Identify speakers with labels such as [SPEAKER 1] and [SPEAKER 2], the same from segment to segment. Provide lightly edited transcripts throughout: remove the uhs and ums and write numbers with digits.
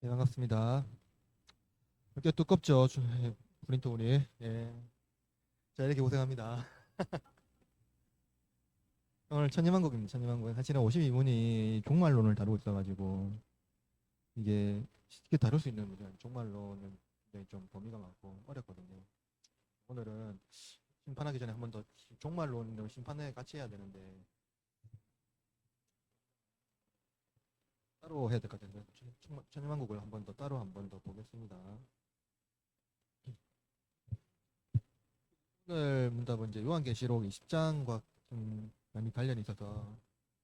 [SPEAKER 1] 네, 반갑습니다. 꽤 두껍죠, 프린터물이. 예. 자, 이렇게 고생합니다. 오늘 천리만국입니다, 천리만국. 사실은 52문이 종말론을 다루고 있어가지고, 이게 쉽게 다룰 수 있는 문제는 종말론은 굉장히 좀 범위가 많고 어렵거든요. 오늘은 심판하기 전에 한 번 더 종말론을 심판에 같이 해야 되는데, 따로 해야 될 것 같아서, 천리만국을 한 번 더, 따로 한 번 더 보겠습니다. 오늘 문답은 이제 요한계시록 20장과 좀 많이 관련이 있어서,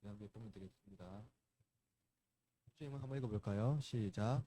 [SPEAKER 1] 여기 보면 되겠습니다. 주임을 한번 읽어볼까요? 시작.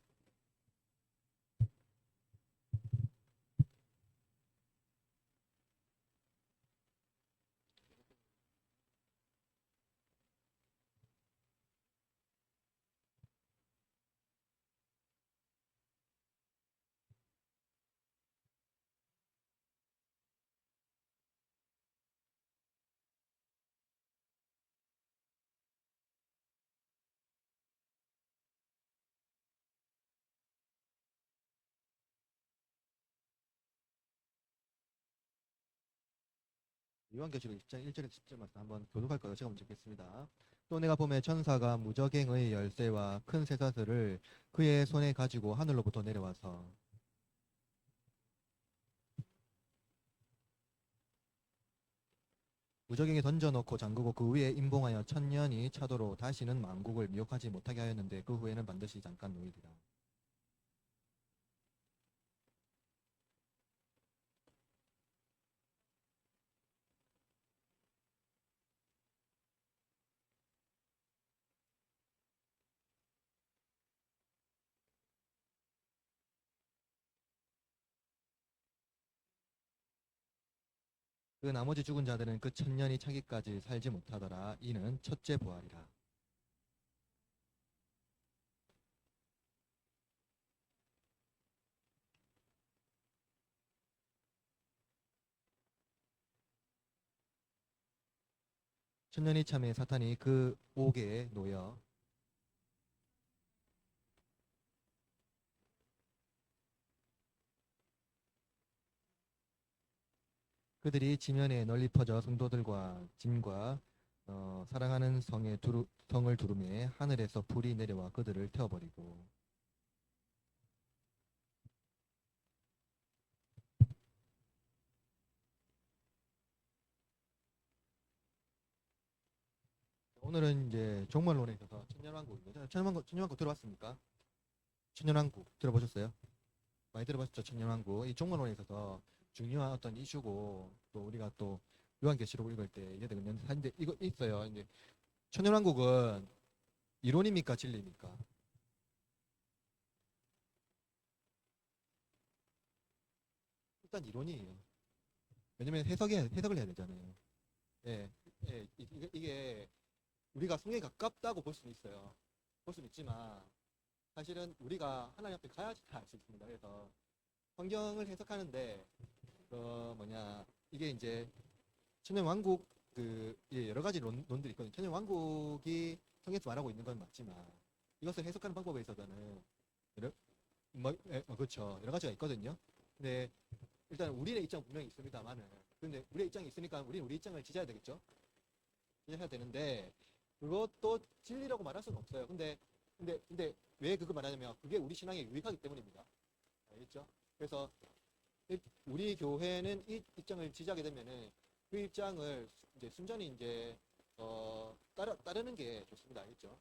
[SPEAKER 1] 요한계시록 20장 1절에서 10절 말씀 한번 교독할 거예요. 제가 먼저 읽겠습니다. 또 내가 보매 천사가 무저갱의 열쇠와 큰 쇠사슬을 그의 손에 가지고 하늘로부터 내려와서 무저갱에 던져놓고 잠그고 그 위에 임봉하여 천년이 차도로 다시는 만국을 미혹하지 못하게 하였는데 그 후에는 반드시 잠깐 놓이리라. 그 나머지 죽은 자들은 그 천년이 차기까지 살지 못하더라. 이는 첫째 부활이라. 천년이 참에 사탄이 그 옥에 놓여 그들이 지면에 널리 퍼져 성도들과 짐과 사랑하는 성을 두루매 하늘에서 불이 내려와 그들을 태워버리고 오늘은 이제 종말론에 있어서 천년왕국입니다. 천년왕국 들어봤습니까? 천년왕국 들어보셨어요? 많이 들어봤죠? 천년왕국. 이 종말론에 있어서 중요한 어떤 이슈고 또 우리가 또 요한계시록 읽을 때 이게 되거든요. 근데 이거 있어요. 이제 천년왕국은 이론입니까? 진리입니까? 일단 이론이에요. 왜냐면 해석을 해야 되잖아요. 예, 예, 이게 우리가 성경에 가깝다고 볼 수는 있어요. 볼 수는 있지만 사실은 우리가 하나님 앞에 가야지 다 알 수 있습니다. 그래서 성경을 해석하는데 이게 이제 천년왕국 여러 가지 논들이 있거든요. 천년왕국이 성경에서 말하고 있는 건 맞지만 이것을 해석하는 방법에 있어서는 그렇죠. 여러 가지가 있거든요. 근데 일단 우리의 입장 분명히 있습니다만은 근데 우리의 입장이 있으니까 우리는 우리 입장을 지져야 되겠죠. 지져야 되는데 그것도 진리라고 말할 수는 없어요. 근데 왜 그걸 말하냐면 그게 우리 신앙에 유익하기 때문입니다. 알겠죠? 그래서 우리 교회는 이 입장을 지지하게 되면은 그 입장을 이제 순전히 이제 따르는 게 좋습니다. 알겠죠?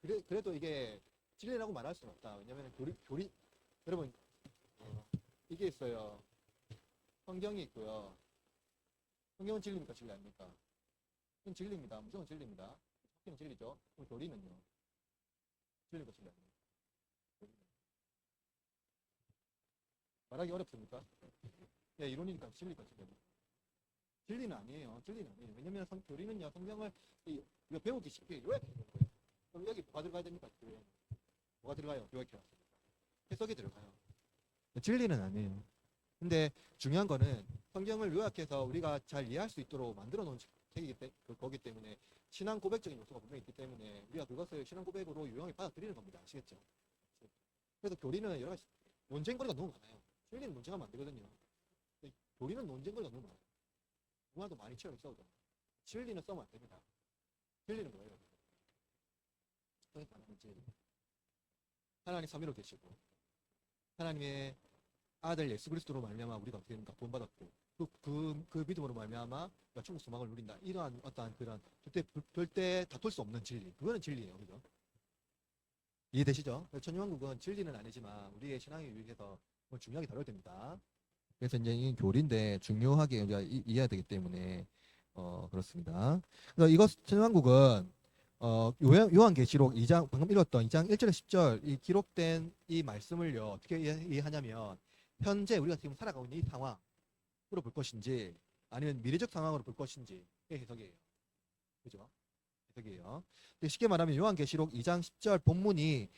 [SPEAKER 1] 그러니까 그래도 이게 진리라고 말할 수는 없다. 왜냐면 교리 여러분 이게 있어요. 성경이 있고요. 성경은 진리입니까? 진리 아닙니까? 이건 진리입니다. 무조건 진리입니다. 성경은 진리죠. 그럼 교리는요? 진리가 진리 아닙니까? 말하기 어렵습니까? 예, 이론이니까 진리가 진리 아닙니까? 진리는 아니에요. 진리는 아니에요. 왜냐면 교리는요, 성경을 우리가 배우기 쉽게 요약해 놓은 거예요. 그럼 여기 뭐가 들어가야 됩니까? 교회. 뭐가 들어가요? 요약해 놨습니다. 해석이 들어가요. 진리는 아니에요. 근데 중요한 거는 성경을 요약해서 우리가 잘 이해할 수 있도록 만들어 놓은 거기 때문에 신앙 고백적인 요소가 분명히 있기 때문에 우리가 그것을 신앙 고백으로 유용히 받아들이는 겁니다. 아시겠죠? 그래서 교리는 여러 가지 논쟁거리가 너무 많아요. 진리는 논쟁하면 안 되거든요. 교리는 논쟁거리가 너무 많아요. 누구와도 많이 치열하게 싸우죠. 진리는 싸우면 안 됩니다. 진리는 뭐예요? 하나님 삼위로 계시고 하나님의 아들 예수 그리스도로 말미암아 우리가 어떻게 됩니까? 구원받았고 그 믿음으로 말미암아 우리가 천국 소망을 누린다. 이러한 어떠한 그런 절대 다툴 수 없는 진리. 그거는 진리예요. 그죠? 이해되시죠? 천년왕국은 진리는 아니지만 우리의 신앙에 위해서 중요하게 다뤄야 됩니다. 그래서 이제 이 교리인데 중요하게 우리가 이해해야 되기 때문에 그렇습니다. 그래서 이것 천년왕국은 요한계시록 2장 방금 읽었던 2장 1절에 10절 이 기록된 이 말씀을요 어떻게 이해하냐면 현재 우리가 지금 살아가고 있는 이 상황으로 볼 것인지 아니면 미래적 상황으로 볼 것인지 의 해석이에요. 그죠? 해석이에요. 쉽게 말하면 요한계시록 2장 10절 본문이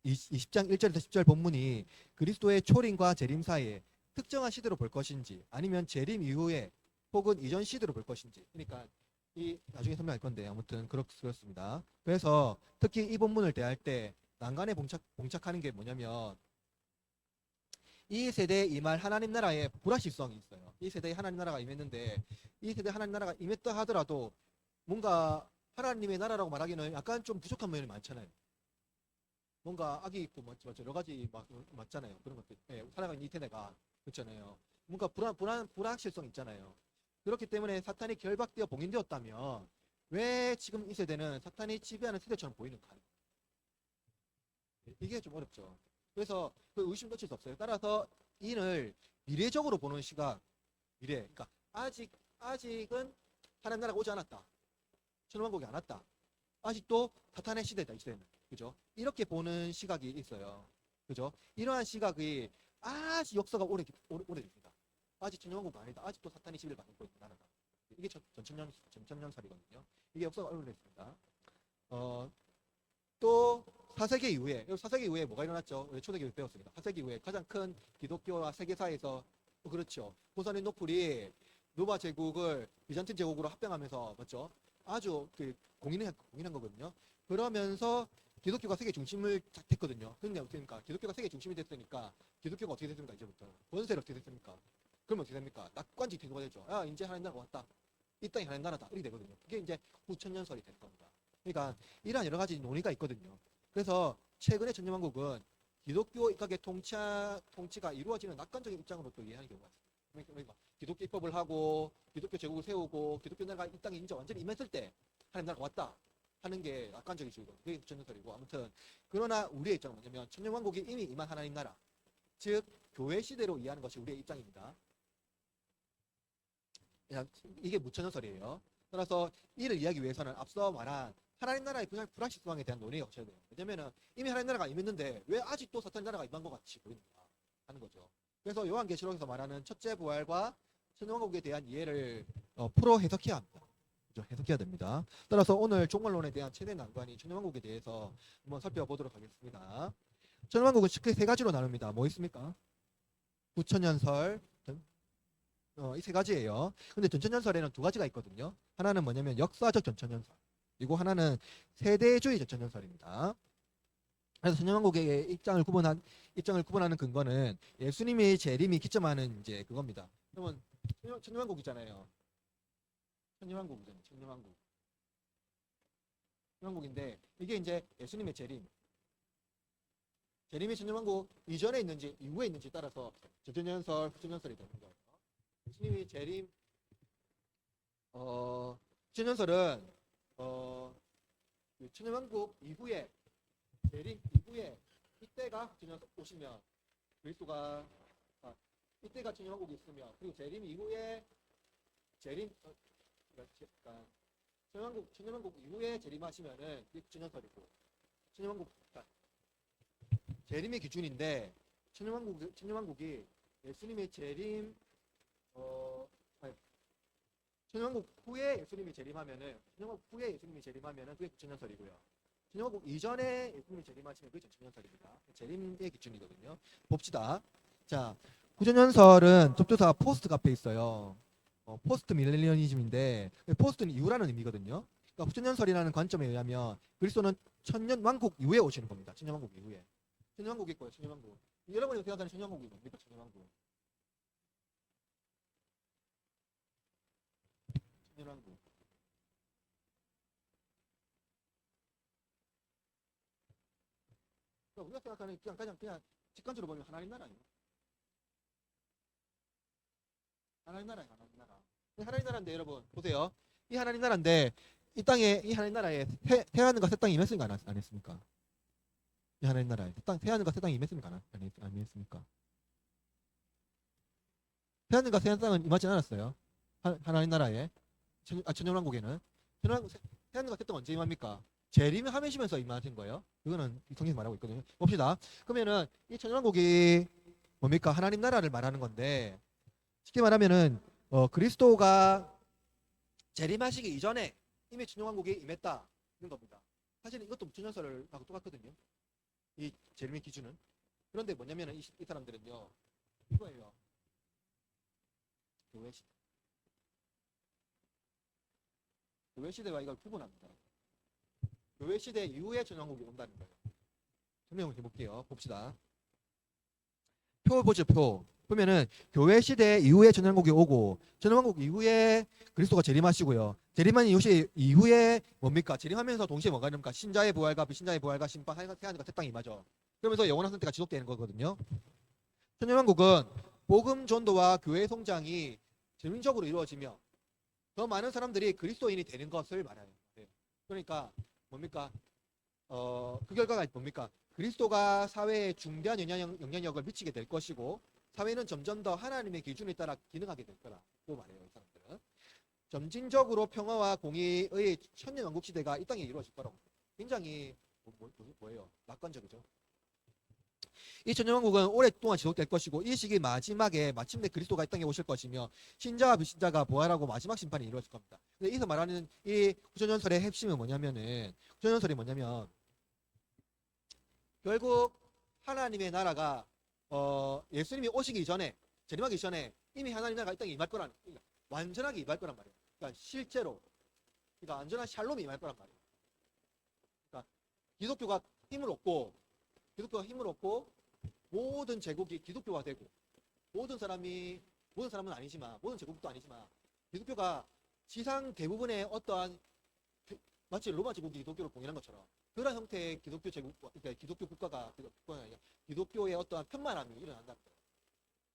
[SPEAKER 1] 20장 1절에서 10절 본문이 그리스도의 초림과 재림 사이에 특정한 시대로 볼 것인지 아니면 재림 이후에 혹은 이전 시대로 볼 것인지 그러니까 이 나중에 설명할 건데 아무튼 그렇습니다. 그래서 특히 이 본문을 대할 때 난간에 봉착하는 게 뭐냐면 이 세대에 임할 하나님 나라의 불확실성이 있어요. 이 세대에 하나님 나라가 임했는데 이 세대에 하나님 나라가 임했다 하더라도 뭔가 하나님의 나라라고 말하기는 약간 좀 부족한 면이 많잖아요. 뭔가 악이 있고 맞죠? 여러 가지 맞잖아요. 그런 것들. 네, 살아가는 이 세대가 그렇잖아요. 뭔가 불확실성 있잖아요. 그렇기 때문에 사탄이 결박되어 봉인되었다면 왜 지금 이 세대는 사탄이 지배하는 세대처럼 보이는가? 이게 좀 어렵죠. 그래서 그 의심 놓칠 수 없어요. 따라서 이를 미래적으로 보는 시각, 미래. 그러니까 아직은 하나님 나라가 오지 않았다. 천왕국이 안 왔다. 아직도 사탄의 시대다 이 시대는. 그죠? 이렇게 보는 시각이 있어요. 그죠? 이러한 시각이 아직 역사가 오래됩니다. 아직 천년왕국 아니다. 아직도 사탄이 지배를 받고 있는 나라다. 이게 전천년설이거든요. 이게 역사가 오래됐습니다. 또 4세기 이후에 4세기 이후에 뭐가 일어났죠? 초대교회 배웠습니다. 4세기 이후에 가장 큰 기독교와 세계사에서 그렇죠. 고스탄티노플이 로마 제국을 비잔틴 제국으로 합병하면서 맞죠? 아주 공인한 거거든요. 그러면서 기독교가 세계 중심을 했거든요. 그런데 어떻게 됩니까? 기독교가 세계 중심이 됐으니까 기독교가 어떻게 됐습니까? 이제부터 권세를 어떻게 됐습니까? 그러면 어떻게 됩니까? 낙관적 태도가 되죠. 야, 이제 하나님 나라가 왔다. 이 땅이 하나님 나라다. 이렇게 되거든요. 그게 이제 후천년설이 되는 겁니다. 그러니까 이러한 여러 가지 논의가 있거든요. 그래서 최근의 천년왕국은 기독교 입각의 통치가 이루어지는 낙관적인 입장으로 또 이해하는 경우가 있습니다. 그러니까 기독교 입법을 하고 기독교 제국을 세우고 기독교 나라가 이 땅에 이제 완전히 임했을 때 하나님 나라가 왔다 하는 게 낙관적인 주의고 그게 천년설이고 아무튼 그러나 우리의 입장은 뭐냐면 천년왕국이 이미 임한 하나님 나라 즉 교회 시대로 이해하는 것이 우리의 입장입니다. 이게 무천년설이에요. 따라서 이를 이해하기 위해서는 앞서 말한 하나님 나라의 불확실성에 대한 논의가 거쳐야 돼요. 왜냐면은 이미 하나님 나라가 임했는데 왜 아직도 사탄 나라가 임한 것 같이 보이는가 하는 거죠. 그래서 요한계시록에서 말하는 첫째 부활과 천년왕국에 대한 이해를 풀어 해석해야 합니다. 그죠? 해석해야 됩니다. 따라서 오늘 종말론에 대한 최대 난관이 천년왕국에 대해서 한번 살펴보도록 하겠습니다. 천년왕국은 쉽게 세 가지로 나눕니다. 뭐 있습니까? 구천년설 이 세 가지예요. 근데 전천년설에는 두 가지가 있거든요. 하나는 뭐냐면 역사적 전천년설 그리고 하나는 세대주의 전천년설입니다. 그래서 천년왕국의 입장을 구분하는 근거는 예수님의 재림이 기점하는 이제 그겁니다. 그러면 천년왕국이잖아요. 천년왕국이잖아요. 천년왕국인데 이게 이제 예수님의 재림이 천년왕국 이전에 있는지 이후에 있는지 따라서 전천년설, 후천년설이 되는 거예요. 예수님이 재림 천년설은 천년왕국 이후에 재림 이후에 이때가 천년왕국 오시면 그리스도가 이때가 천년왕국이 있으면 그리고 재림 이후에 그러니까 천년왕국 이후에 재림하시면은 그게 천년설이고 천년왕국 재림의 기준인데 천년왕국이 예수님의 재림 천년왕국 후에 예수님이 재림하면은 그게 구천년설이고요. 천년왕국 이전에 예수님이 재림하시면 그게 전천년설입니다. 재림의 기준이거든요. 봅시다. 자, 구천년설은 접두사가 포스트가 앞에 있어요. 포스트 밀레니언이즘인데 포스트는 이후라는 의미거든요. 그러니까 후천년설이라는 관점에 의하면 그리스도는 천년왕국 이후에 오시는 겁니다. 천년왕국 이후에. 천년왕국이 있고요. 천년왕국. 여러분이 생각하는 천년왕국이 뭡니까? 천년왕국. 천년왕국. 우리가 생각하는 그냥 직관적으로 보면 하나님 나라예요. 하나님 나라예요. 하나님 나라. 하나님 나라인데 여러분 보세요. 이 하나님 나라인데 이 땅에 이 하나님 나라에 태하늘과 새 땅이 임했습니까? 안 했습니까? 이 하나님 나라에 태하늘과 새 땅이 임했습니까? 안 임했습니까? 태하늘과 새 땅은 임하지 않았어요. 하나님 나라에 천년왕국에는 태하늘과 새 땅 언제 임합니까? 재림하시면서 임하신 거예요. 이거는 성경에서 말하고 있거든요. 봅시다. 그러면은 이 천년왕국이 뭡니까? 하나님 나라를 말하는 건데 쉽게 말하면은 그리스도가 재림하시기 이전에 이미 천년왕국이 임했다 이런 겁니다. 사실은 이것도 무천년설하고 똑같거든요. 이 재림의 기준은. 그런데 뭐냐면은 이 사람들은요 이거예요. 교회 시대와 이걸 구분합니다. 교회 시대 이후에 천년왕국이 온다는 거예요. 설명을 해볼게요. 봅시다. 표 보죠, 표. 보면은 교회 시대 이후에 천년왕국이 오고 천년왕국 이후에 그리스도가 재림하시고요. 재림한 이후에 뭡니까? 재림하면서 동시에 뭐가 됩니까? 신자의 부활과 비신자의 부활과 심판, 태하늘과 새 땅이 임하죠. 그러면서 영원한 선택가 지속되는 거거든요. 천년왕국은 복음 전도와 교회 성장이 재림적으로 이루어지며 더 많은 사람들이 그리스도인이 되는 것을 말해요. 그러니까 뭡니까? 그 결과가 뭡니까? 그리스도가 사회에 중대한 영향력을 미치게 될 것이고 사회는 점점 더 하나님의 기준에 따라 기능하게 될 거라고 말해요. 이 사람들은. 점진적으로 평화와 공의의 천년왕국 시대가 이 땅에 이루어질 거라고. 굉장히 뭐예요? 낙관적이죠. 이 천년왕국은 오랫동안 지속될 것이고 이 시기 마지막에 마침내 그리스도가 이 땅에 오실 것이며 신자와 비신자가 부활하고 마지막 심판이 이루어질 겁니다. 근데 여기서 말하는 이 구천연설의 핵심은 뭐냐면 결국 하나님의 나라가 예수님이 오시기 전에 재림하기 전에 이미 하나님 나라가 이 땅에 임할 거란 완전하게 임할 거란 말이에요. 그러니까 실제로 그러니까 완전한 샬롬이 임할 거란 말이에요. 그러니까 기독교가 힘을 얻고 모든 제국이 기독교가 되고 모든 사람은 아니지만 모든 제국도 아니지만 기독교가 지상 대부분의 어떠한 마치 로마 제국이 기독교를 공인한 것처럼 그런 형태의 기독교 제국, 그러니까 기독교 국가가 아니라 기독교의 어떠한 편만함이 일어난다는 거예요.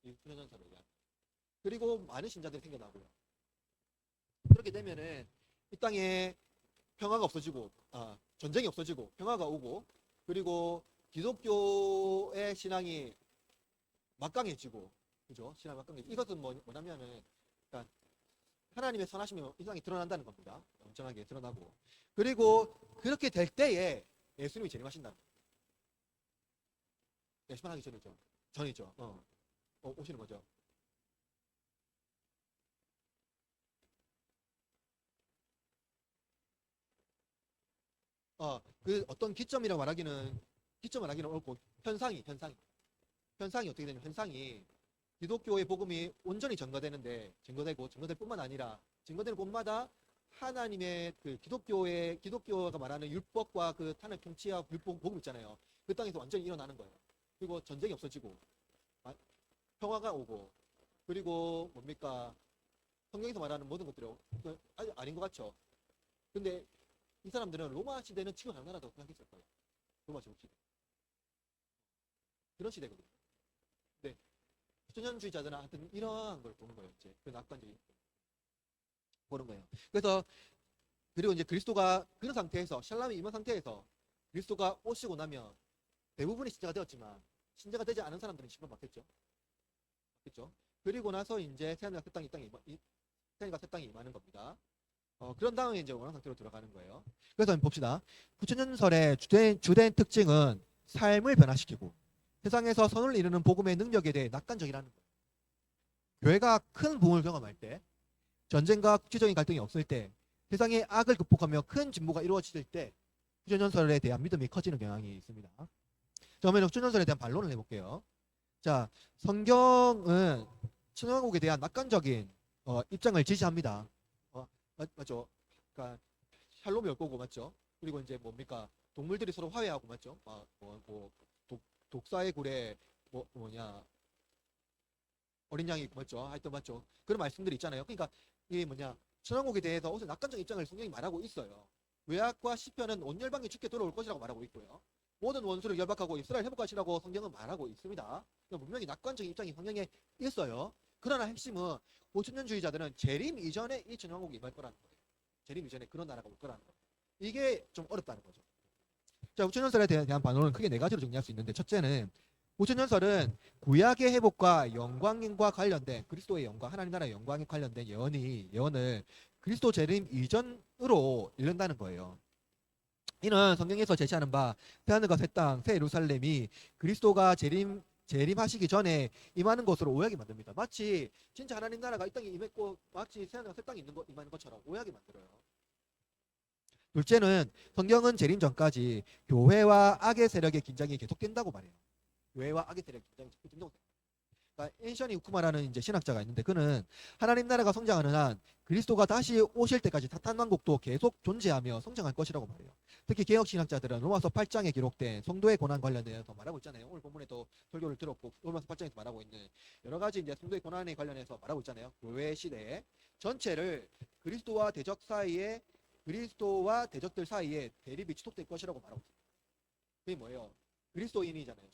[SPEAKER 1] 이 후년전설에 의한. 그리고 많은 신자들이 생겨나고요. 그렇게 되면은 이 땅에 평화가 없어지고, 전쟁이 없어지고, 평화가 오고, 그리고 기독교의 신앙이 막강해지고, 그죠? 신앙이 막강해지고. 이것은 뭐냐면은, 그러니까 하나님의 선하심이 이 땅에 드러난다는 겁니다. 엄청나게 드러나고. 그리고 그렇게 될 때에 예수님이 재림하신다는 거예요. 심판하기 전이죠. 오시는 거죠. 그 어떤 기점이라고 말하기는 옳고 현상이 어떻게 되냐면 현상이 기독교의 복음이 온전히 증거될 뿐만 아니라 증거되는 곳마다 하나님의 그 기독교가 말하는 율법과 그 하나님의 통치와 율법 복음 있잖아요. 그 땅에서 완전히 일어나는 거예요. 그리고 전쟁이 없어지고 평화가 오고 그리고 뭡니까? 성경에서 말하는 모든 것들이 아닌 것 같죠. 근데 이 사람들은 로마 시대는 지금 장난하다고 생각했을 거예요. 로마 제국 시대. 그런 시대거든요. 네. 수천년주의자들은 하여튼 이러한 걸 보는 거예요. 이제 그 낙관적인 보는 거예요. 그래서 그리고 이제 그리스도가 그런 상태에서 샬람이 임한 상태에서 그리스도가 오시고 나면 대부분이 신자가 되었지만 신자가 되지 않은 사람들은 심판받겠죠. 그리고 나서 이제 태양과 새 땅이 임하는 겁니다. 그런 다음에 이제 원한 상태로 들어가는 거예요. 그래서 한번 봅시다. 구천년설의 주된 특징은 삶을 변화시키고 세상에서 선을 이루는 복음의 능력에 대해 낙관적이라는 거예요. 교회가 큰 부흥을 경험할 때, 전쟁과 국제적인 갈등이 없을 때, 세상의 악을 극복하며 큰 진보가 이루어질 때 구천년설에 대한 믿음이 커지는 경향이 있습니다. 자, 그러면 구천년설에 대한 반론을 해볼게요. 자, 성경은 천년왕국에 대한 낙관적인 입장을 지지합니다. 맞죠? 그러니까 샬롬이 올 거고 맞죠? 그리고 이제 뭡니까? 동물들이 서로 화해하고 맞죠? 독사의 굴에 뭐냐 어린 양이 맞죠? 하여튼 맞죠? 그런 말씀들이 있잖아요. 그러니까 이 뭐냐 천왕국에 대해서 어서 낙관적 입장을 성경이 말하고 있어요. 외악과 시편은 온 열방이 주께 돌아올 것이라고 말하고 있고요. 모든 원수를 열박하고 이스라엘 회복하시라고 성경은 말하고 있습니다. 분명히 낙관적 입장이 성경에 있어요. 그러나 핵심은 5천년주의자들은 재림 이전에 이 천왕국이 임할 거라는 거예요. 재림 이전에 그런 나라가 올 거라는 거예요. 이게 좀 어렵다는 거죠. 자, 5천년설에 대한 반론은 크게 네 가지로 정리할 수 있는데, 첫째는 5천년설은 구약의 회복과 영광과 관련된 그리스도의 영광, 하나님 나라의 영광에 관련된 예언을 그리스도 재림 이전으로 읽는다는 거예요. 이는 성경에서 제시하는 바 새하늘과 새 땅, 새 예루살렘이 그리스도가 재림하시기 전에 임하는 것으로 오해하게 만듭니다. 마치 진짜 하나님 나라가 이 땅에 임했고 마치 새하늘과 새 땅이 임하는 것처럼 오해하게 만들어요. 둘째는 성경은 재림 전까지 교회와 악의 세력의 긴장이 계속된다고 말해요. 교회와 악의 세력의 긴장이 계속된다고. 그러니까 엔셔니 우쿠마라는 이제 신학자가 있는데 그는 하나님 나라가 성장하는 한 그리스도가 다시 오실 때까지 사탄 왕국도 계속 존재하며 성장할 것이라고 말해요. 특히 개혁 신학자들은 로마서 8장에 기록된 성도의 고난 관련해서 말하고 있잖아요. 오늘 본문에도 설교를 들었고 로마서 8장에서 말하고 있는 여러 가지 이제 성도의 고난에 관련해서 말하고 있잖아요. 교회 시대 전체를 그리스도와 대적들 사이에 대립이 지속될 것이라고 말하고 있습니다. 그게 뭐예요? 그리스도인이잖아요.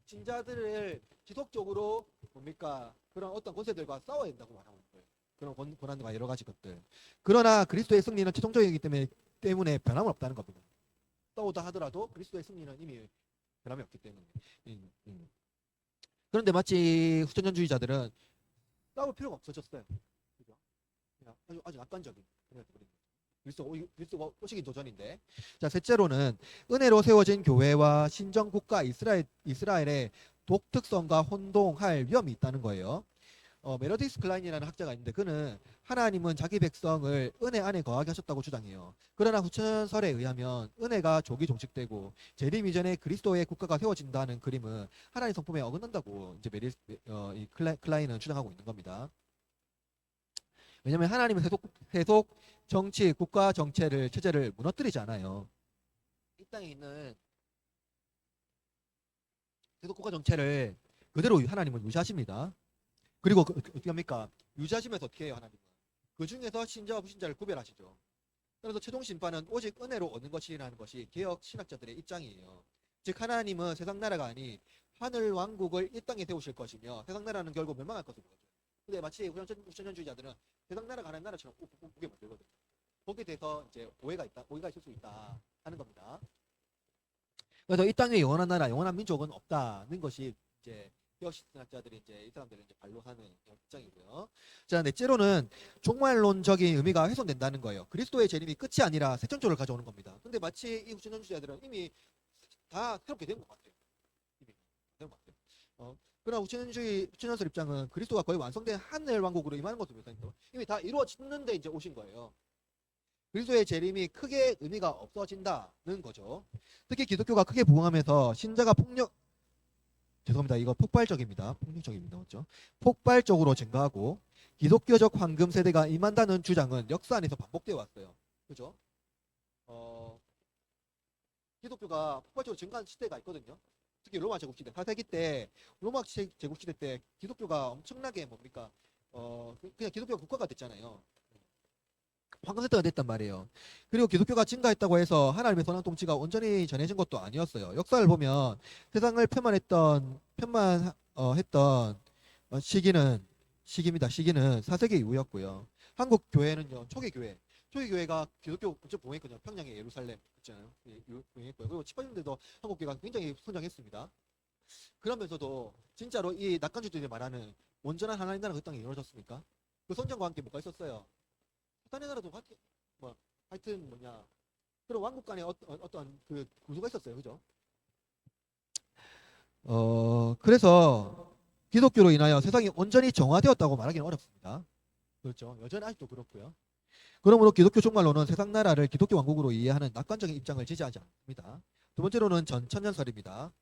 [SPEAKER 1] 신자들을 지속적으로 뭡니까? 그런 어떤 권세들과 싸워야 된다고 말하고 있는 거예요. 그런 고난과 여러 가지 것들. 그러나 그리스도의 승리는 최종적이기 때문에 변함은 없다는 겁니다. 싸우다 하더라도 그리스도의 승리는 이미 변함이 없기 때문에. 그런데 마치 후천년주의자들은 싸울 필요가 없어졌어요. 그죠? 아주 낙관적인 그런 그리스도가 오시기 도전인데. 자, 셋째로는 은혜로 세워진 교회와 신정 국가 이스라엘의 독특성과 혼동할 위험이 있다는 거예요. 메로디스 클라인이라는 학자가 있는데 그는 하나님은 자기 백성을 은혜 안에 거하게 하셨다고 주장해요. 그러나 후천설에 의하면 은혜가 족이 종식되고 재림 이전에 그리스도의 국가가 세워진다는 그림은 하나님 성품에 어긋난다고 이제 클라인은 주장하고 있는 겁니다. 왜냐하면 하나님은 세속 정치, 국가 정체를 체제를 무너뜨리지 않아요. 이 땅에 있는 세속 국가 정체를 그대로 하나님은 유지하십니다. 그리고 어떻게 합니까? 유지하시면서 어떻게 해요, 하나님은? 그 중에서 신자와 불신자를 구별하시죠. 그래서 최종 심판은 오직 은혜로 얻는 것이라는 것이 개혁 신학자들의 입장이에요. 즉 하나님은 세상 나라가 아닌 하늘 왕국을 이 땅에 세우실 것이며 세상 나라는 결국 멸망할 것을 보여줘요. 근데 마치 후천년주의자들은 세상 나라가 하나님 나라처럼 보게 만들거든요. 거기에 대해서 이제 오해가 있을 수 있다 하는 겁니다. 그래서 이 땅에 영원한 나라, 영원한 민족은 없다는 것이 이제 개혁신학자들이 이제 이 사람들은 이제 반론하는 입장이고요. 자, 넷째로는 종말론적인 의미가 훼손된다는 거예요. 그리스도의 재림이 끝이 아니라 새 창조를 가져오는 겁니다. 근데 마치 이 후천년주의자들은 이미 다 새롭게 된 것 같아요. 이미 된 것 같아요. 그러나 후천년설 입장은 그리스도가 거의 완성된 하늘 왕국으로 임하는 것으로 묘사합니다. 이미 다 이루어졌는데 이제 오신 거예요. 그리스도의 재림이 크게 의미가 없어진다는 거죠. 특히 기독교가 크게 부흥하면서 신자가 죄송합니다. 이거 폭발적입니다. 폭력적입니다. 맞죠? 폭발적으로 증가하고 기독교적 황금 세대가 임한다는 주장은 역사 안에서 반복되어 왔어요. 그죠? 기독교가 폭발적으로 증가한 시대가 있거든요. 특히 로마 제국 시대, 4세기 때 로마 제국 시대 때 기독교가 엄청나게 뭡니까? 그냥 기독교가 국가가 됐잖아요. 황금 세대가 됐단 말이에요. 그리고 기독교가 증가했다고 해서 하나님의 선한 통치가 온전히 전해진 것도 아니었어요. 역사를 보면 세상을 편만했던 시기입니다. 시기는 4세기 이후였고요. 한국 교회는요, 초기교회가 기독교 먼저 봉했거든요. 평양의 예루살렘 있잖아요. 봉했고요. 그리고 18년대도 한국 교회가 굉장히 성장했습니다. 그러면서도 진짜로 이 낙관주의들이 말하는 온전한 하나님 나라가 그 땅에 이루어졌습니까? 그 성장과 함께 뭐가 있었어요? 사탄의 나라도 하여튼 그런 왕국 간에 어떤 그 구조가 있었어요. 그죠? 그래서 기독교로 인하여 세상이 온전히 정화되었다고 말하기는 어렵습니다. 그렇죠. 여전히 아직도 그렇고요. 그러므로 기독교 종말론은 세상 나라를 기독교 왕국으로 이해하는 낙관적인 입장을 지지하지 않습니다. 두 번째로는 전천년설입니다.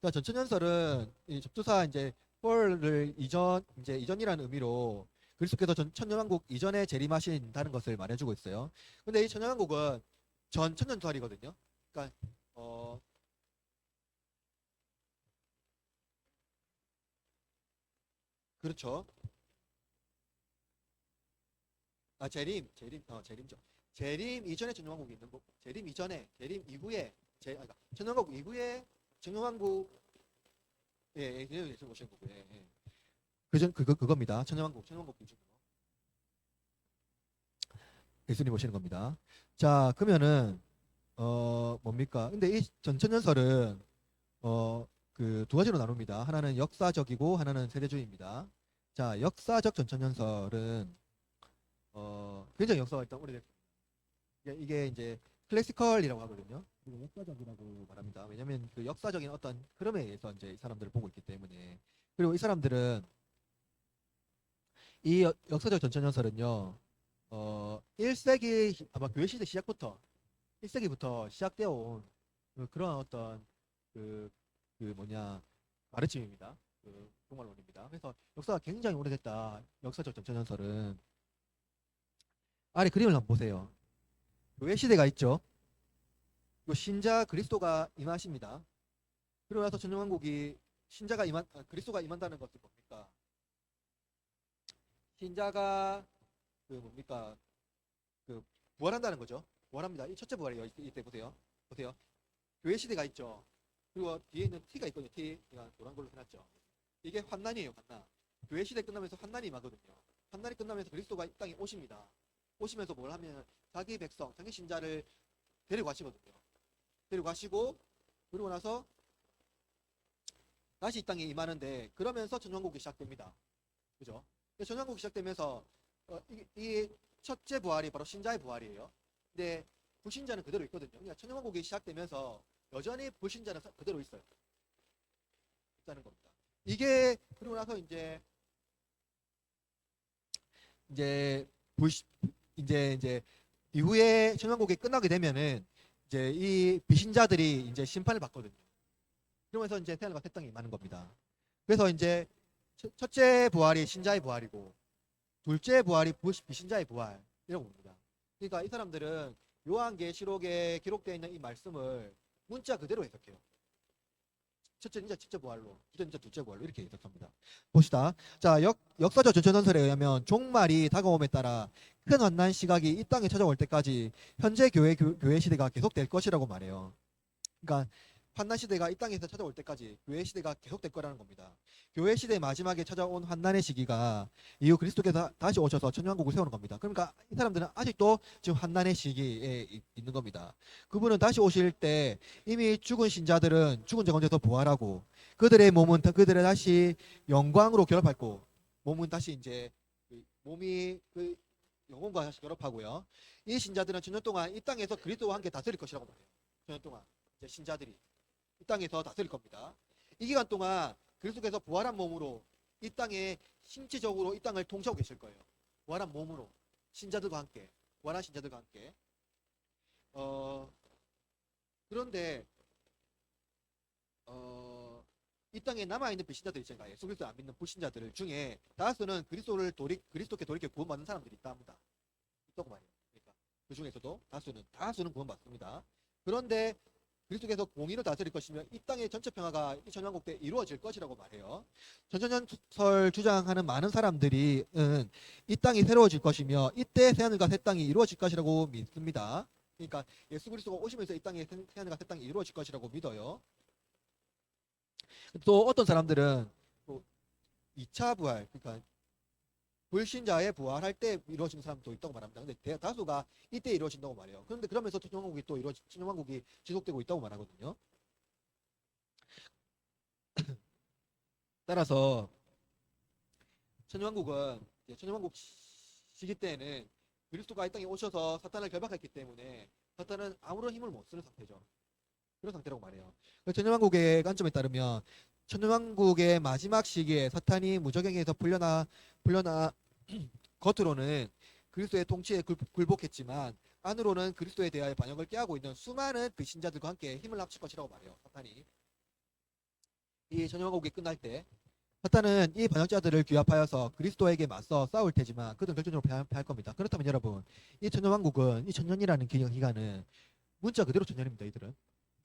[SPEAKER 1] 자, 전천년설은 이 접두사 이제 폴을 이전이라는 의미로 그리스도께서 천년왕국 이전에 재림하신다는 것을 말해주고 있어요. 근데 이 천년왕국은 전천년설이거든요. 그러니까 어, 그렇죠. 아, 재림죠. 재림 이전에 천년왕국이 있는 거, 재림 이전에, 재림 이후에, 그러니까 천년왕국 이후에 천년왕국, 예, 예, 예, 보시는 거고요. 예, 예. 그겁니다. 천년왕국 기준으로. 예수님 보시는 겁니다. 자, 그러면은, 뭡니까? 근데 이 전천년설은, 그 두 가지로 나눕니다. 하나는 역사적이고, 하나는 세대주의입니다. 자, 역사적 전천년설은, 굉장히 역사가 일단 오래됐습니다. 이게 이제 클래시컬이라고 하거든요. 그리고 역사적이라고 말합니다. 왜냐하면 그 역사적인 어떤 흐름에 의해서 이제 이 사람들을 보고 있기 때문에. 그리고 이 사람들은 이 역사적 전천연설은요, 1세기 아마 교회 시대 시작부터 1세기부터 시작되어 온 그런 어떤 그, 그 뭐냐 가르침입니다. 그 종말론입니다. 그래서 역사가 굉장히 오래됐다. 역사적 전천연설은 아래 그림을 한번 보세요. 교회 시대가 있죠. 요 신자 그리스도가 임하십니다. 그러고 나서 천년왕국이 그리스도가 임한다는 것은 뭡니까? 신자가 그 뭡니까? 그 부활한다는 거죠. 부활합니다. 이 첫째 부활이에요. 이때 보세요. 보세요. 교회 시대가 있죠. 그리고 뒤에 있는 T가 있거든요. T. 제가 노란 걸로 해놨죠. 이게 환난이에요. 환난. 교회 시대 끝나면서 환난이 임하거든요. 환난이 끝나면서 그리스도가 이 땅에 오십니다. 오시면서 뭘 하면 자기 백성, 자기 신자를 데리고 가시거든요. 데리고 가시고 그러고 나서 다시 이 땅에 임하는데 그러면서 천년왕국이 시작됩니다. 그죠? 천년왕국이 시작되면서 이 첫째 부활이 바로 신자의 부활이에요. 근데 불신자는 그대로 있거든요. 그러니까 천년왕국이 시작되면서 여전히 불신자는 그대로 있어요. 있다는 겁니다. 이게 그러고 나서 이제 불시, 이제 이후에 천년왕국이 끝나게 되면은 이제 이 비신자들이 이제 심판을 받거든요. 그러면서 이제 태양과 새 땅이 임하는 겁니다. 그래서 이제 첫째 부활이 신자의 부활이고 둘째 부활이 비신자의 부활이라고 봅니다. 그러니까 이 사람들은 요한계시록에 기록되어 있는 이 말씀을 문자 그대로 해석해요. 첫째는 이제 첫째 부활로, 둘째는 이제 둘째 부활로 이렇게 해석합니다. 봅시다. 자, 역사적 전천선설에 의하면 종말이 다가옴에 따라 큰 환난 시각이 이 땅에 찾아올 때까지 현재 교회 시대가 계속될 것이라고 말해요. 그러니까 환난 시대가 이 땅에서 찾아올 때까지 교회 시대가 계속될 거라는 겁니다. 교회 시대 마지막에 찾아온 환난의 시기가 이후 그리스도께서 다시 오셔서 천년왕국을 세우는 겁니다. 그러니까 이 사람들은 아직도 지금 환난의 시기에 있는 겁니다. 그분은 다시 오실 때 이미 죽은 신자들은 죽은 자 가운데서 부활하고 그들의 몸은 그들의 다시 영광으로 결합하고 몸은 다시 이제 몸이 그 영혼과 다시 결합하고요. 이 신자들은 천년 동안 이 땅에서 그리스도와 함께 다스릴 것이라고 말해요. 천년 동안 이제 신자들이 이 땅에서 다스릴 겁니다. 이 기간 동안 그리스도께서 부활한 몸으로 이 땅에 신체적으로 이 땅을 통치하고 계실 거예요. 부활한 몸으로 신자들과 함께 부활한 신자들과 함께 그런데 이 땅에 남아있는 불신자들 있잖아요. 예수 그리스도 안 믿는 불신자들 중에 다수는 그리스도께 돌이켜 구원받는 사람들이 있다 합니다. 있다고 말해요. 그러니까 그 중에서도 다수는 구원받습니다. 그런데 그리스도께서 공의로 다스릴 것이며 이 땅의 전체 평화가 이 천년왕국 때 이루어질 것이라고 말해요. 전천년설 주장하는 많은 사람들이 이 땅이 새로워질 것이며 이때 새하늘과 새 땅이 이루어질 것이라고 믿습니다. 그러니까 예수 그리스도가 오시면서 이 땅에 새하늘과 새 땅이 이루어질 것이라고 믿어요. 또 어떤 사람들은 또 2차 부활, 그러니까 불신자의 부활할 때 이루어지는 사람도 있다고 말합니다. 근데 대다수가 이때 이루어진다고 말해요. 그런데 그러면서 천년왕국이 지속되고 있다고 말하거든요. 따라서 천년왕국 시기 때에는 그리스도가 이 땅에 오셔서 사탄을 결박했기 때문에 사탄은 아무런 힘을 못 쓰는 상태죠. 그런 상태라고 말해요. 천년왕국의 관점에 따르면 천년왕국의 마지막 시기에 사탄이 무적행에서 풀려나 겉으로는 그리스도의 통치에 굴복했지만 안으로는 그리스도에 대하여 반역을 깨하고 있는 수많은 불신자들과 함께 힘을 합칠 것이라고 말해요. 사탄이 이 천년왕국이 끝날 때 사탄은 이 반역자들을 규합하여서 그리스도에게 맞서 싸울 테지만 그들은 결정적으로 패할 겁니다. 그렇다면 여러분 이 천년왕국은 이 천년이라는 기간은 문자 그대로 천년입니다. 이들은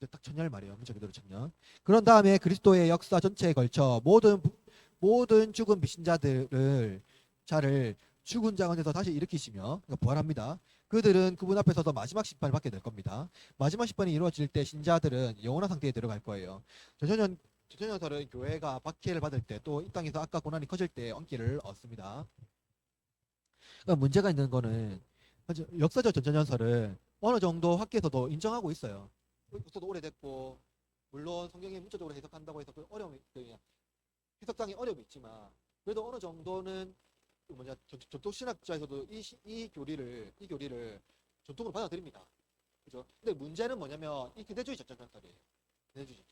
[SPEAKER 1] 딱 천년을 말해요. 문자 그대로 천년. 그런 다음에 그리스도의 역사 전체에 걸쳐 모든 죽은 미신자들을 자를 죽은 자 가운데서 다시 일으키시며 그러니까 부활합니다. 그들은 그분 앞에서도 마지막 심판을 받게 될 겁니다. 마지막 심판이 이루어질 때 신자들은 영원한 상태에 들어갈 거예요. 전천년설은 교회가 박해를 받을 때 또 이 땅에서 악과 고난이 커질 때 언기를 얻습니다. 그러니까 문제가 있는 거는 역사적 전천년설을 어느 정도 학계에서도 인정하고 있어요. 벌써도 오래됐고 물론 성경이 문자적으로 해석한다고 해서 그 어려움이 해석상의 어려움이 있지만 그래도 어느 정도는 그 전통신학자에서도 이 교리를 전통으로 받아들입니다. 그죠? 근데 문제는 뭐냐면 이 근대주의 전천년설이에요. 근대주의.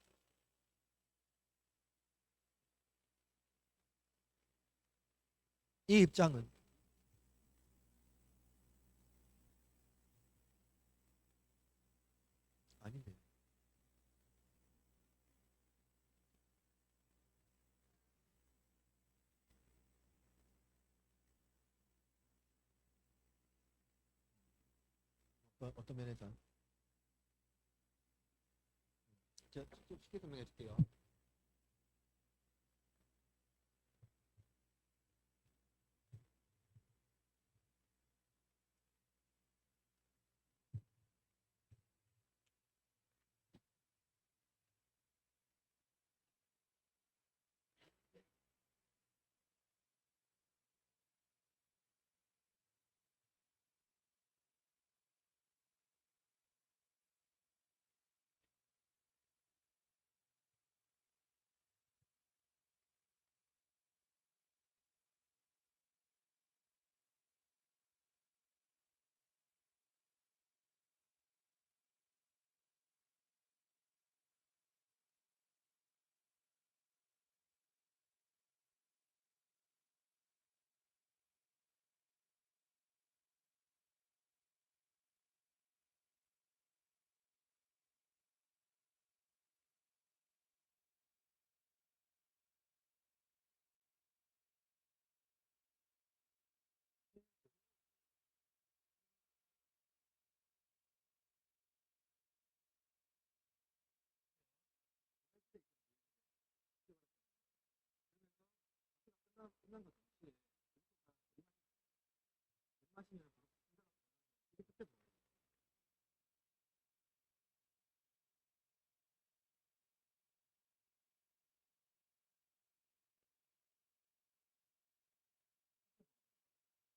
[SPEAKER 1] 이 입장은 아닌데. 어떤 면에서 제가 좀 쉽게 설명해 줄게요. 끝난 것 동시에 마시면 이게 그때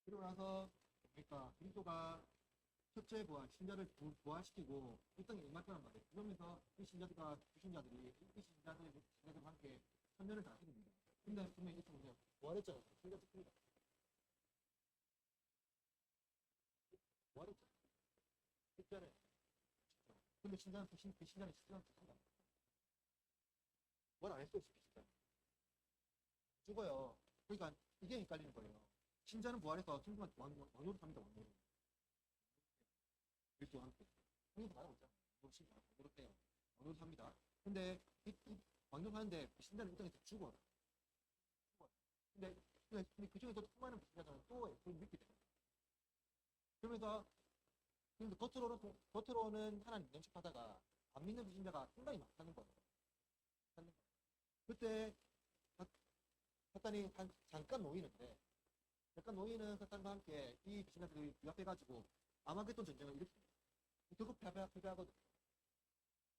[SPEAKER 1] 그러고 나서 그러니까 그리스도가 첫째 부활, 신자를 부활시키고 이 땅에 임할 거란 말이에요. 그러면서 이 신자들과 불신자들이 이 신자들과 함께 천년을 다 하십니다. 근데 분명히 이렇게 보세요. 부활했잖아요. 신자 죽습니다. 부활했죠. 십자래. 근데 신자는 그 신자는 십자가 죽습니다. 부활 안 했어요. 십자가. 죽어요. 그러니까 이게 헷갈리는 거예요. 신자는 부활해서 천국한 왕노릇 합니다. 왕노릇. 그리스도와 함께. 성경도 말하고 있잖아요. 왕노릇 해요. 왕노릇 합니다. 근데 이 왕노릇 하는데 신자는 이 땅에서 죽어요. 근데, 근데 그 중에서 수많은 불신자들은 또 예수를 믿게 됩니다. 그러면서 겉으로는 하나님 믿는 척하다가 안 믿는 불신자가 상당히 많다는 거예요. 그때 사탄이 잠깐 놓이는데 잠깐 놓이는 사탄과 함께 이 불신자들이 규합해가지고 아마겟돈 전쟁을 일으킵니다. 결국 패배하거든요.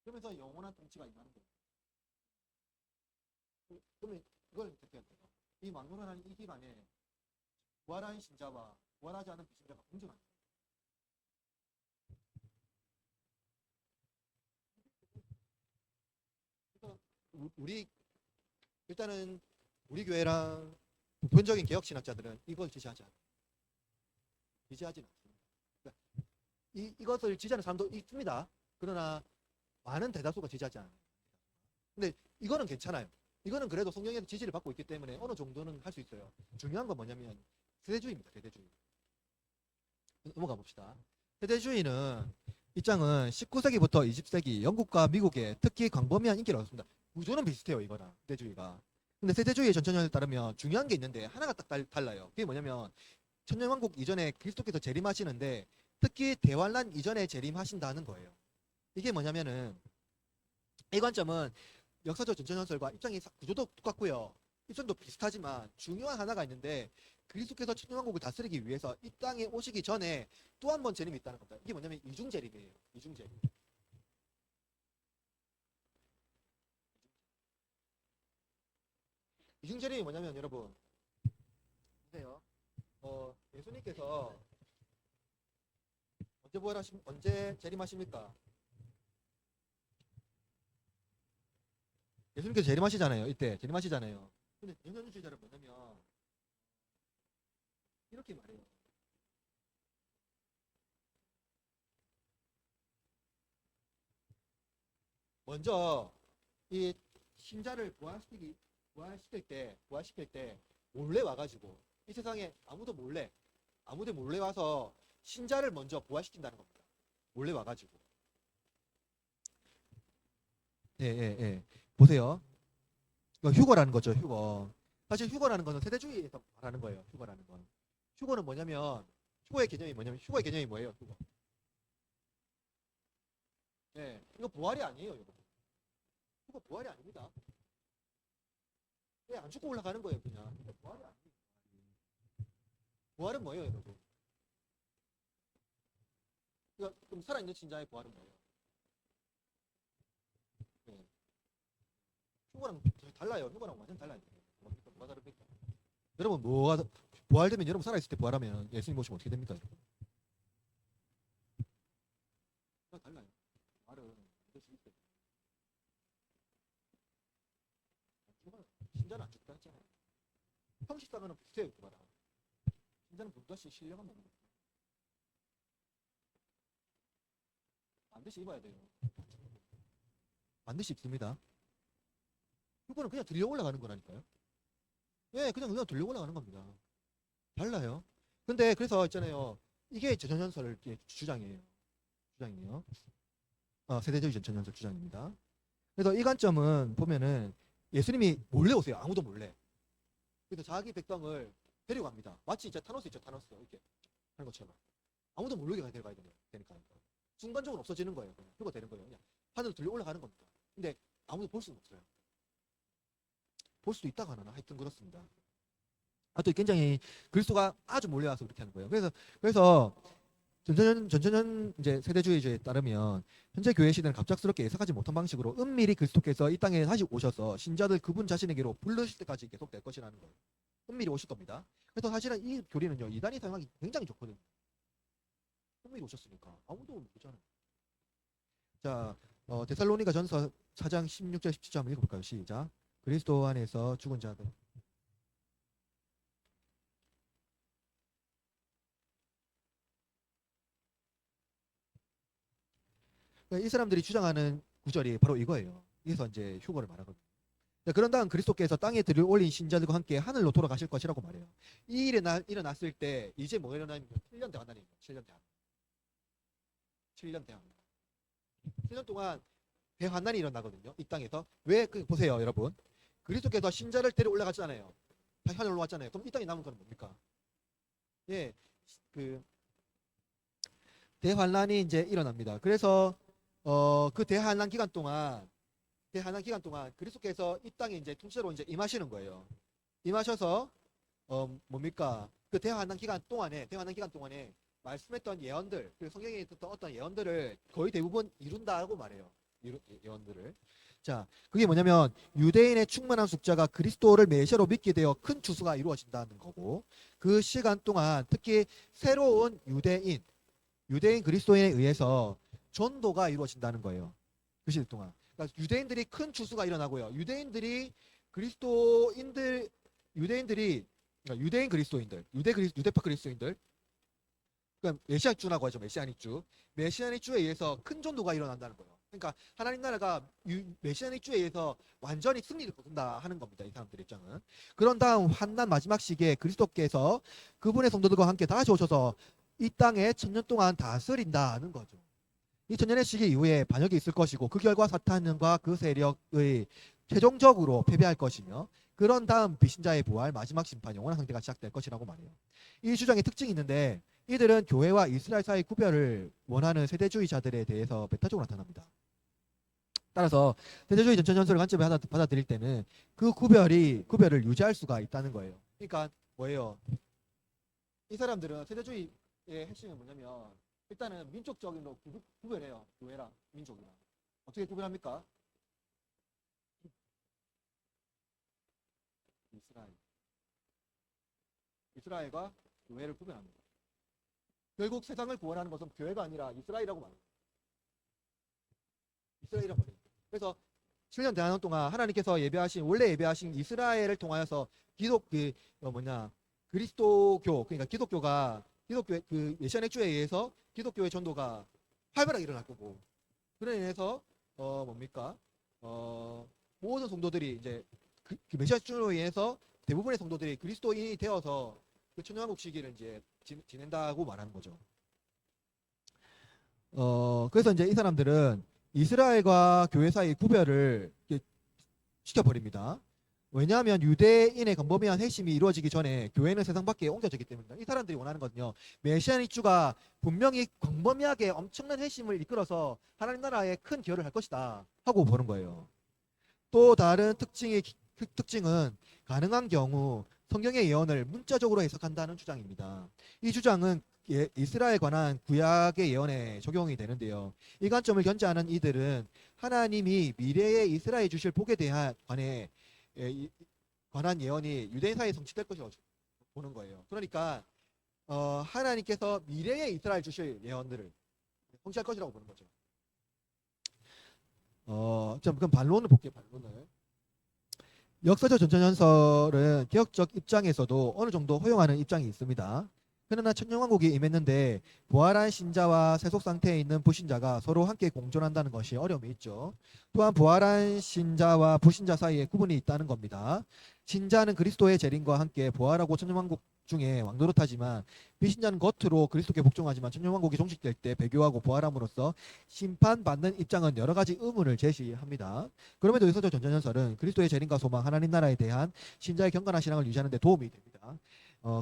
[SPEAKER 1] 그러면서 영원한 통치가 임하는 거예요. 그러면 이걸 어떻게 해야 돼요? 이 막론하는 이 기간에 부활한 신자와 부활하지 않은 불신자가 공존합니다. 그래서 우리 일단은 우리 교회랑 보편적인 개혁 신학자들은 이걸 지지하지 않아요. 지지하지는 않습니다. 그러니까 이것을 지지하는 사람도 있습니다. 그러나 많은 대다수가 지지하지 않아요. 근데 이거는 괜찮아요. 이거는 그래도 성경에서 지지를 받고 있기 때문에 어느 정도는 할 수 있어요. 중요한 건 뭐냐면 세대주의입니다. 세대주의. 넘어가 봅시다. 세대주의는 입장은 19세기부터 20세기 영국과 미국에 특히 광범위한 인기를 얻었습니다. 구조는 비슷해요. 이거랑 세대주의가. 근데 세대주의의 전천년에 따르면 중요한 게 있는데 하나가 딱 달라요. 그게 뭐냐면 천년왕국 이전에 그리스도께서 재림하시는데 특히 대환란 이전에 재림하신다는 거예요. 이게 뭐냐면은 이 관점은 역사적 전천연설과 입장의 구조도 똑같고요. 입장도 비슷하지만 중요한 하나가 있는데 그리스도께서 천년왕국을 다스리기 위해서 이 땅에 오시기 전에 또 한 번 재림이 있다는 겁니다. 이게 뭐냐면 이중재림이에요. 이중재림. 이중재림이 뭐냐면 여러분 보세요. 예수님께서 언제 재림하십니까? 예수님께서 재림하시잖아요. 이때 재림하시잖아요. 근데 전천주의자는 뭐냐면 이렇게 말해요. 먼저 이 신자를 부활시킬 때 몰래 와가지고 이 세상에 아무도 몰래 와서 신자를 먼저 부활시킨다는 겁니다. 몰래 와가지고. 예, 예, 예. 보세요. 이거 휴거라는 거죠, 휴거. 사실 휴거라는 거는 세대주의에서 말하는 거예요, 휴거라는 건. 휴거는 뭐냐면, 휴거의 개념이 뭐예요, 휴거? 예, 이거 부활이 아니에요, 여러분. 휴거 부활이 아닙니다. 안 죽고 올라가는 거예요, 그냥. 이거 부활이 아니에요. 부활은 뭐예요, 여러분? 그럼 살아있는 신자의 부활은 뭐예요? 예. 휴거랑 달라요. 휴거랑 완전 달라요. 뭐가 다릅니까? 여러분 부활되면 여러분 살아있을 때 부활하면 예수님 모시면 어떻게 됩니까, 여러분? 달라요. 부활은 신자는 안 죽다 했잖아요. 형식상으로는 비슷해요, 그거랑. 신자는 분다시 신령한 몸입니다. 반드시 입어야 돼요. 반드시 입습니다. 휴거는 그냥 들려 올라가는 거라니까요. 예, 그냥 들려 올라가는 겁니다. 달라요. 근데 그래서 있잖아요. 이게 전천연설 주장이에요. 세대주의 전천연설 주장입니다. 그래서 이 관점은 보면은 예수님이 몰래 오세요. 아무도 몰래. 그래서 자기 백성을 데려갑니다. 마치 이제 타노스 있죠, 타노스 이렇게 하는 것처럼 아무도 모르게 데려가야 되니까 순간적으로 없어지는 거예요. 그거 되는 거예요. 그냥 하늘로 들려 올라가는 겁니다. 근데 아무도 볼 수는 없어요. 볼 수도 있다가 하나 하여튼 그렇습니다. 또 굉장히 그리스도가 아주 몰래 와서 그렇게 하는 거예요. 그래서 전천년 이제 세대주의에 따르면 현재 교회 시대는 갑작스럽게 예상하지 못한 방식으로 은밀히 그리스도께서 이 땅에 다시 오셔서 신자들 그분 자신에게로 부르실 때까지 계속될 것이라는 거예요. 은밀히 오실 겁니다. 그래서 사실은 이 교리는요, 이단이 사용하기 굉장히 좋거든요. 은밀히 오셨으니까 아무도 모르잖아요. 자, 데살로니가 전서 4장 16절 17절 한번 읽어볼까요? 시작. 그리스도 안에서 죽은 자들. 이 사람들이 주장하는 구절이 바로 이거예요. 여기서 이제 휴거를 말하거든요. 그런 다음 그리스도께서 땅에 들어올린 신자들과 함께 하늘로 돌아가실 것이라고 말해요. 이 일이 일어났을 때 이제 뭐 일어나면 7년 대환란입니다. 7년 대환란. 7년 대환란. 7년 동안 대환란이 일어나거든요. 이 땅에서. 왜? 보세요, 여러분. 그리스도께서 신자를 데려 올라갔잖아요. 하늘 올라왔잖아요. 그럼 이 땅에 남은 건 뭡니까? 예, 대환란이 이제 일어납니다. 그래서 그 대환란 기간 동안 그리스도께서 이 땅에 이제 통째로 이제 임하시는 거예요. 임하셔서 뭡니까? 그 대환란 기간 동안에 말씀했던 예언들, 그 성경에 있었던 어떤 예언들을 거의 대부분 이룬다고 말해요. 예언들을. 자, 그게 뭐냐면 유대인의 충만한 숫자가 그리스도를 메시아로 믿게 되어 큰 추수가 이루어진다는 거고, 그 시간 동안 특히 새로운 유대인 그리스도인에 의해서 전도가 이루어진다는 거예요. 그 시간 동안. 그러니까 유대인들이 큰 추수가 일어나고요. 유대인 그리스도인들, 유대파 그리스도인들, 그러니까 메시아주라고 하죠. 메시아닉 주에 의해서 큰 전도가 일어난다는 거예요. 그러니까 하나님 나라가 메시아닉 주에 의해서 완전히 승리를 거둔다 하는 겁니다. 이 사람들 입장은. 그런 다음 환난 마지막 시기에 그리스도께서 그분의 성도들과 함께 다시 오셔서 이 땅에 1000년 동안 다스린다는 거죠. 이 천년의 시기 이후에 반역이 있을 것이고 그 결과 사탄과 그 세력의 최종적으로 패배할 것이며, 그런 다음 비신자의 부활, 마지막 심판, 영원한 상태가 시작될 것이라고 말해요. 이 주장의 특징이 있는데 이들은 교회와 이스라엘 사이의 구별을 원하는 세대주의자들에 대해서 배타적으로 나타납니다. 따라서 대제주의 전천 전설을 관점에 받아들일 때는 그 구별을 유지할 수가 있다는 거예요. 그러니까 뭐예요? 이 사람들은 세대주의의 핵심이 뭐냐면 일단은 민족적인 거 구별해요. 교회랑 민족이랑. 어떻게 구별합니까? 이스라엘. 이스라엘과 교회를 구별합니다. 결국 세상을 구원하는 것은 교회가 아니라 이스라엘이라고 말해요. 이스라엘이라고 말해요. 그래서 7년 대한원 동안 하나님께서 원래 예배하신 이스라엘을 통하여서 그리스도교, 그러니까 기독교의 그 메시안 액주에 의해서 기독교의 전도가 활발하게 일어날 거고, 그로 인해서 모든 성도들이 이제 그 메시아 주로 인해서 대부분의 성도들이 그리스도인이 되어서 그 천년왕국 시기를 이제 지낸다고 말하는 거죠. 그래서 이제 이 사람들은 이스라엘과 교회 사이 구별을 시켜버립니다. 왜냐하면 유대인의 광범위한 핵심이 이루어지기 전에 교회는 세상 밖에 옮겨졌기 때문입니다. 이 사람들이 원하는 것은요, 메시아의 주가 분명히 광범위하게 엄청난 핵심을 이끌어서 하나님 나라에 큰 기여를 할 것이다 하고 보는 거예요. 또 다른 특징은 가능한 경우 성경의 예언을 문자적으로 해석한다는 주장입니다. 이 주장은 이스라엘에 관한 구약의 예언에 적용이 되는데요. 이 관점을 견지하는 이들은 하나님이 미래의 이스라엘 주실 복에 관한 예언이 유대인 사이에 성취될 것이라고 보는 거예요. 그러니까 하나님께서 미래의 이스라엘 주실 예언들을 성취할 것이라고 보는 거죠. 그럼 반론을 볼게요. 반론을. 역사적 전천연설은 개혁적 입장에서도 어느 정도 허용하는 입장이 있습니다. 그러나 천년왕국이 임했는데 부활한 신자와 세속 상태에 있는 불신자가 서로 함께 공존한다는 것이 어려움이 있죠. 또한 부활한 신자와 불신자 사이에 구분이 있다는 겁니다. 신자는 그리스도의 재림과 함께 부활하고 천년왕국 중에 왕노릇하지만 비신자는 겉으로 그리스도께 복종하지만 천년왕국이 종식될 때 배교하고 부활함으로써 심판받는 입장은 여러 가지 의문을 제시합니다. 그럼에도 역사적 전천연설은 그리스도의 재림과 소망, 하나님 나라에 대한 신자의 경건한 신앙을 유지하는 데 도움이 됩니다.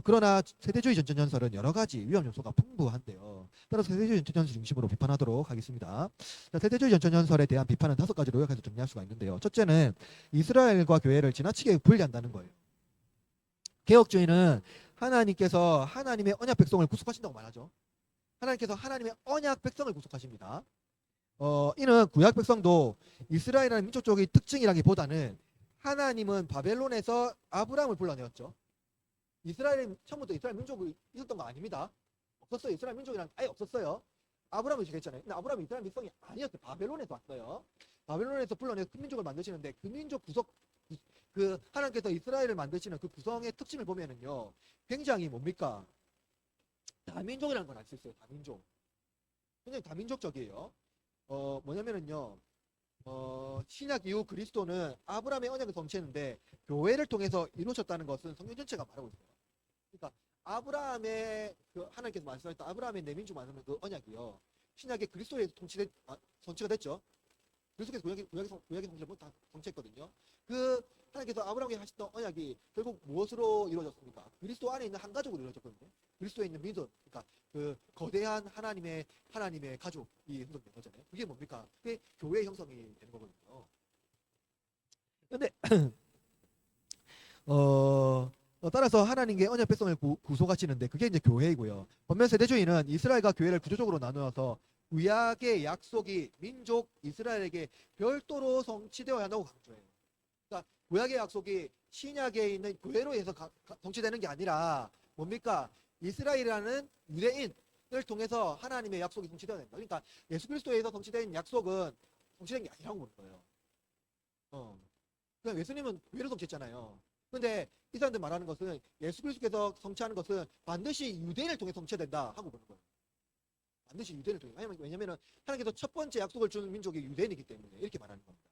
[SPEAKER 1] 그러나 세대주의 전천연설은 여러 가지 위험 요소가 풍부한데요. 따라서 세대주의 전천연설 중심으로 비판하도록 하겠습니다. 자, 세대주의 전천연설에 대한 비판은 5가지로 요약해서 정리할 수가 있는데요. 첫째는 이스라엘과 교회를 지나치게 분리한다는 거예요. 개혁주의는 하나님께서 하나님의 언약 백성을 구속하신다고 말하죠. 하나님께서 하나님의 언약 백성을 구속하십니다. 이는 구약 백성도 이스라엘이라는 민족적인 특징이라기보다는 하나님은 바벨론에서 아브라함을 불러내었죠. 이스라엘은 처음부터 이스라엘 민족이 있었던 거 아닙니다. 없었어요. 이스라엘 민족이란 아예 없었어요. 아브라함이 지겠잖아요. 근데 아브라함이 이스라엘 백성이 아니었어요. 바벨론에서 왔어요. 바벨론에서 불러내서 큰 민족을 만드시는데 그 민족 하나님께서 이스라엘을 만드시는 그 구성의 특징을 보면은요, 굉장히 뭡니까? 다민족이라는 걸 알 수 있어요. 다민족. 굉장히 다민족적이에요. 뭐냐면은요, 신약 이후 그리스도는 아브라함의 언약을 성취했는데 교회를 통해서 이루어졌다는 것은 성경 전체가 말하고 있어요. 그러니까 아브라함의 하나님께서 말씀하셨던 아브라함의 내민족 만드는 그 언약이요, 신약의 그리스도에 성취가 됐죠. 그리스도께서 구약의 성취를 다 성취했거든요. 그 하나님께서 아브라함에게 하셨던 언약이 결국 무엇으로 이루어졌습니까? 그리스도 안에 있는 한 가족으로 이루어졌거든요. 그리스도에 있는 믿음, 그러니까 그 거대한 하나님의 가족이 형성된 거잖아요. 그게 뭡니까? 그게 교회의 형성이 되는 거거든요. 근데 따라서 하나님께 언약 백성을 구속하시는데 그게 이제 교회이고요. 반면 세대주의는 이스라엘과 교회를 구조적으로 나누어서 구약의 약속이 민족 이스라엘에게 별도로 성취되어야 한다고 강조해요. 그러니까 구약의 약속이 신약에 있는 교회로 해서 성취되는 게 아니라 뭡니까? 이스라엘이라는 유대인을 통해서 하나님의 약속이 성취되어야 된다. 그러니까 예수 그리스도에서 성취된 약속은 성취된 게 아니라고 보는 거예요. 그냥 예수님은 교회로 성취했잖아요. 근데 이 사람들 말하는 것은 예수 그리스도께서 성취하는 것은 반드시 유대인을 통해 성취된다 하고 보는 거예요. 반드시 유대인을 통해. 왜냐면은 하나님께서 첫 번째 약속을 주는 민족이 유대인이기 때문에 이렇게 말하는 겁니다.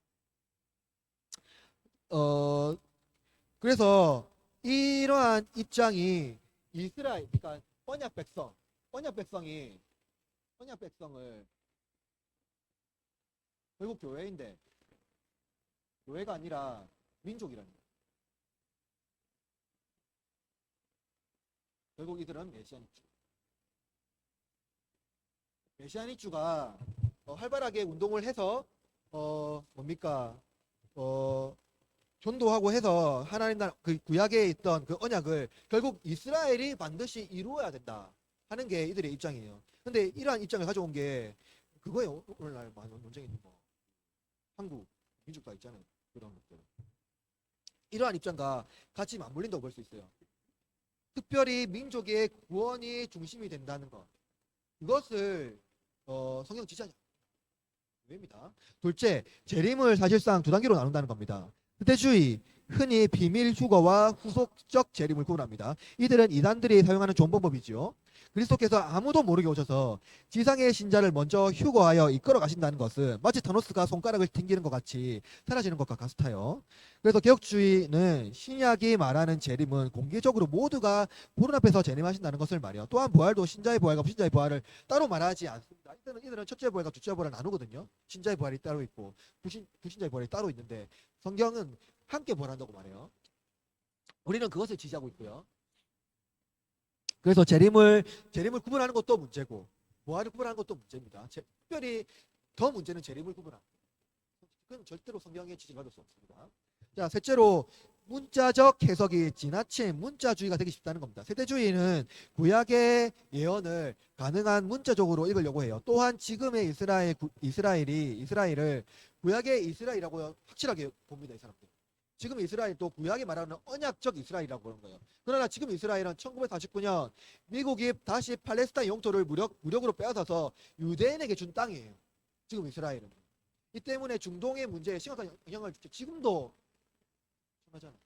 [SPEAKER 1] 그래서 이러한 입장이 이스라엘, 그러니까 언약 백성을 결국 교회인데 교회가 아니라 민족이라는 거예요. 결국 이들은 메시아닉주가 활발하게 운동을 해서 뭡니까? 어, 전도하고 해서 하나님 나라 그 구약에 있던 그 언약을 결국 이스라엘이 반드시 이루어야 된다 하는 게 이들의 입장이에요. 근데 이러한 입장을 가져온 게 그거예요. 오늘날 많은 논쟁이 있는 거. 한국 민주주의가 있잖아요. 그런 것들. 이러한 입장과 같이 맞물린다고 볼 수 있어요. 특별히 민족의 구원이 중심이 된다는 것. 이것을 성경 지지하지 않습니다. 둘째, 재림을 사실상 두 단계로 나눈다는 겁니다. 후대주의, 흔히 비밀 휴거와 후속적 재림을 구분합니다. 이들은 이단들이 사용하는 좋은 방법이지요. 그리스도께서 아무도 모르게 오셔서 지상의 신자를 먼저 휴거하여 이끌어 가신다는 것은 마치 타노스가 손가락을 튕기는 것 같이 사라지는 것과 같아요. 그래서 개혁주의는 신약이 말하는 재림은 공개적으로 모두가 보는 앞에서 재림하신다는 것을 말해요. 또한 부활도 신자의 부활과 불신자의 부활을 따로 말하지 않습니다. 이들은 첫째 부활과 둘째 부활을 나누거든요. 신자의 부활이 따로 있고 불신자의 부활이 따로 있는데 성경은 함께 부활한다고 말해요. 우리는 그것을 지지하고 있고요. 그래서 재림을 구분하는 것도 문제고 부활을 구분하는 것도 문제입니다. 특별히 더 문제는 재림을 구분하는 것. 그건 절대로 성경에 지지받을 수 없습니다. 자, 셋째로 문자적 해석이 지나친 문자주의가 되기 쉽다는 겁니다. 세대주의는 구약의 예언을 가능한 문자적으로 읽으려고 해요. 또한 지금의 이스라엘을 구약의 이스라엘이라고 확실하게 봅니다. 이 사람들. 지금 이스라엘도 구약이 말하는 언약적 이스라엘이라고 그러는 거예요. 그러나 지금 이스라엘은 1949년 미국이 다시 팔레스타인 영토를 무력으로 빼앗아서 유대인에게 준 땅이에요. 지금 이스라엘은. 이 때문에 중동의 문제에 심각한 영향을 주죠. 지금도 심하잖아요.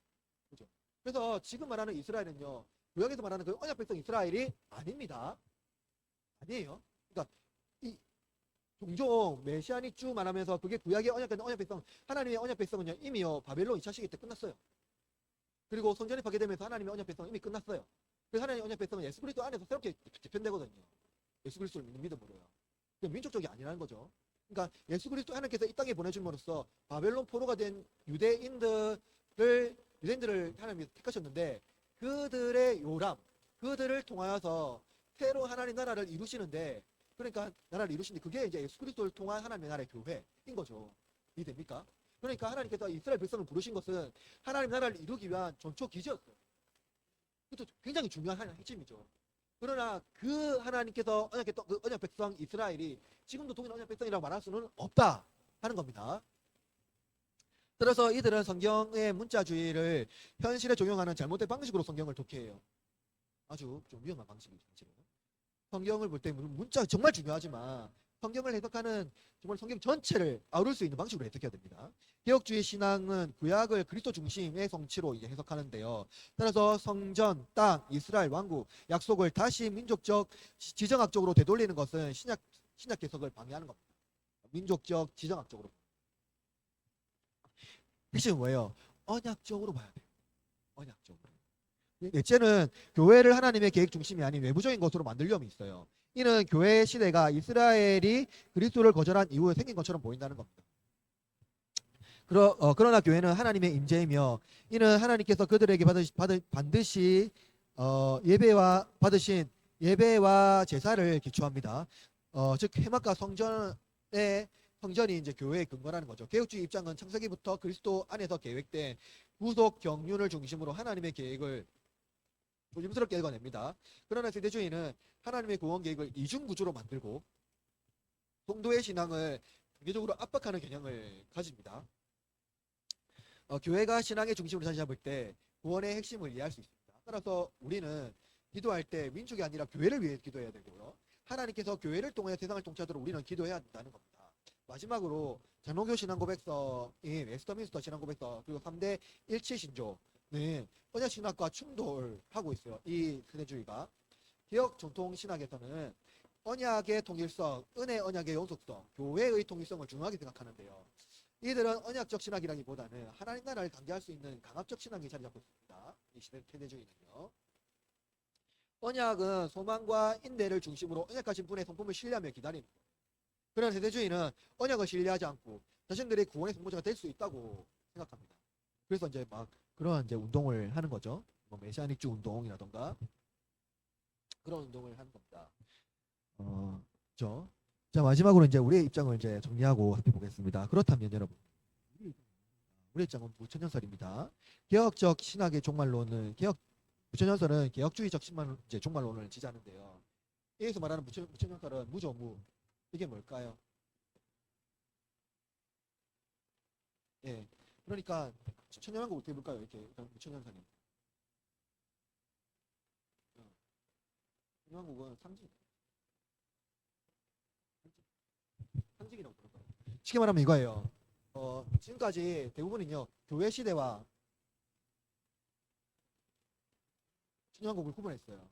[SPEAKER 1] 그죠? 그래서 지금 말하는 이스라엘은요, 구약에서 말하는 그 언약 백성 이스라엘이 아닙니다. 아니에요. 그러니까 이 종종 메시아닉 주 말하면서 그게 구약의 언약 백성, 하나님의 언약 백성은요 이미요 바벨론 2차 시기 때 끝났어요. 그리고 성전이 파괴되면서 하나님의 언약 백성은 이미 끝났어요. 그래서 하나님의 언약 백성은 예수 그리스도 안에서 새롭게 재편되거든요. 예수 그리스도를 믿는 믿음으로요. 민족적이 아니라는 거죠. 그러니까 예수 그리스도 하나님께서 이 땅에 보내줌으로써 바벨론 포로가 된 유대인들을 하나님이 택하셨는데 그들의 요람, 그들을 통하여서 새로 하나님 나라를 이루시는데, 그러니까 나라를 이루시는데 그게 이제 예수 그리스도를 통한 하나님의 나라의 교회인 거죠. 이해됩니까? 그러니까 하나님께서 이스라엘 백성을 부르신 것은 하나님 나라를 이루기 위한 전초 기지였어요. 그것도 굉장히 중요한 핵심이죠. 그러나 그 하나님께서 언약했던 그 언약 백성 이스라엘이 지금도 동일한 언약 백성이라고 말할 수는 없다 하는 겁니다. 따라서 이들은 성경의 문자주의를 현실에 적용하는 잘못된 방식으로 성경을 독해해요. 아주 좀 위험한 방식이죠. 성경을 볼 때 문자 정말 중요하지만 성경을 해석하는 정말 성경 전체를 아우를 수 있는 방식으로 해석해야 됩니다. 개혁주의 신앙은 구약을 그리스도 중심의 성취로 이제 해석하는데요. 따라서 성전, 땅, 이스라엘 왕국, 약속을 다시 민족적, 지정학적으로 되돌리는 것은 신약 해석을 방해하는 겁니다. 민족적, 지정학적으로. 핵심은 뭐예요? 언약적으로 봐야 돼요. 언약적으로. 넷째는 교회를 하나님의 계획 중심이 아닌 외부적인 것으로 만들려면 있어요. 이는 교회 시대가 이스라엘이 그리스도를 거절한 이후에 생긴 것처럼 보인다는 겁니다. 그러나 교회는 하나님의 임재이며 이는 하나님께서 그들에게 반드시 받으신 예배와 제사를 기초합니다. 즉 해막과 성전이 이제 교회의 근거라는 거죠. 개혁주의 입장은 창세기부터 그리스도 안에서 계획된 구속 경륜을 중심으로 하나님의 계획을 조심스럽게 읽어냅니다. 그러나 세대주의는 하나님의 구원 계획을 이중구조로 만들고 성도의 신앙을 경계적으로 압박하는 경향을 가집니다. 교회가 신앙의 중심으로 자리 잡을 때 구원의 핵심을 이해할 수 있습니다. 따라서 우리는 기도할 때 민족이 아니라 교회를 위해 기도해야 되고요. 하나님께서 교회를 통해 세상을 통치하도록 우리는 기도해야 한다는 겁니다. 마지막으로 장로교 신앙고백서인 웨스터민스터 신앙고백서 그리고 3대 일치 신조는 언약 신학과 충돌하고 있어요. 이 세대주의가. 개혁 전통 신학에서는 언약의 통일성, 은혜 언약의 연속성, 교회의 통일성을 중요하게 생각하는데요. 이들은 언약적 신학이라기보다는 하나님 나라를 강제할 수 있는 강압적 신학이 자리 잡고 있습니다. 이 세대주의는요. 언약은 소망과 인내를 중심으로 언약하신 분의 성품을 신뢰하며 기다리는 거예요. 그러나 세대주의는 언약을 신뢰하지 않고 자신들의 구원의 성모자가 될 수 있다고 생각합니다. 그래서 이제 막 그런 이제 운동을 하는 거죠. 뭐 메시아닉주 운동이라던가 그런 운동을 하는 겁니다. 자, 자, 마지막으로 이제 우리의 입장을 이제 정리하고 살펴보겠습니다. 그렇다면 여러분, 우리의 입장은 무천연설입니다. 개혁적 신학의 종말론은 무천연설은 개혁주의적 이제 종말론을 지지하는데요. 여기서 말하는 무천연설은 무조무, 이게 뭘까요? 예, 그러니까 천연왕국 어떻게 볼까요? 이렇게 무천연설이. 천연왕국은 상징이라고 부를까요? 쉽게 말하면 이거예요. 지금까지 대부분은요, 교회 시대와 천연왕국을 구분했어요.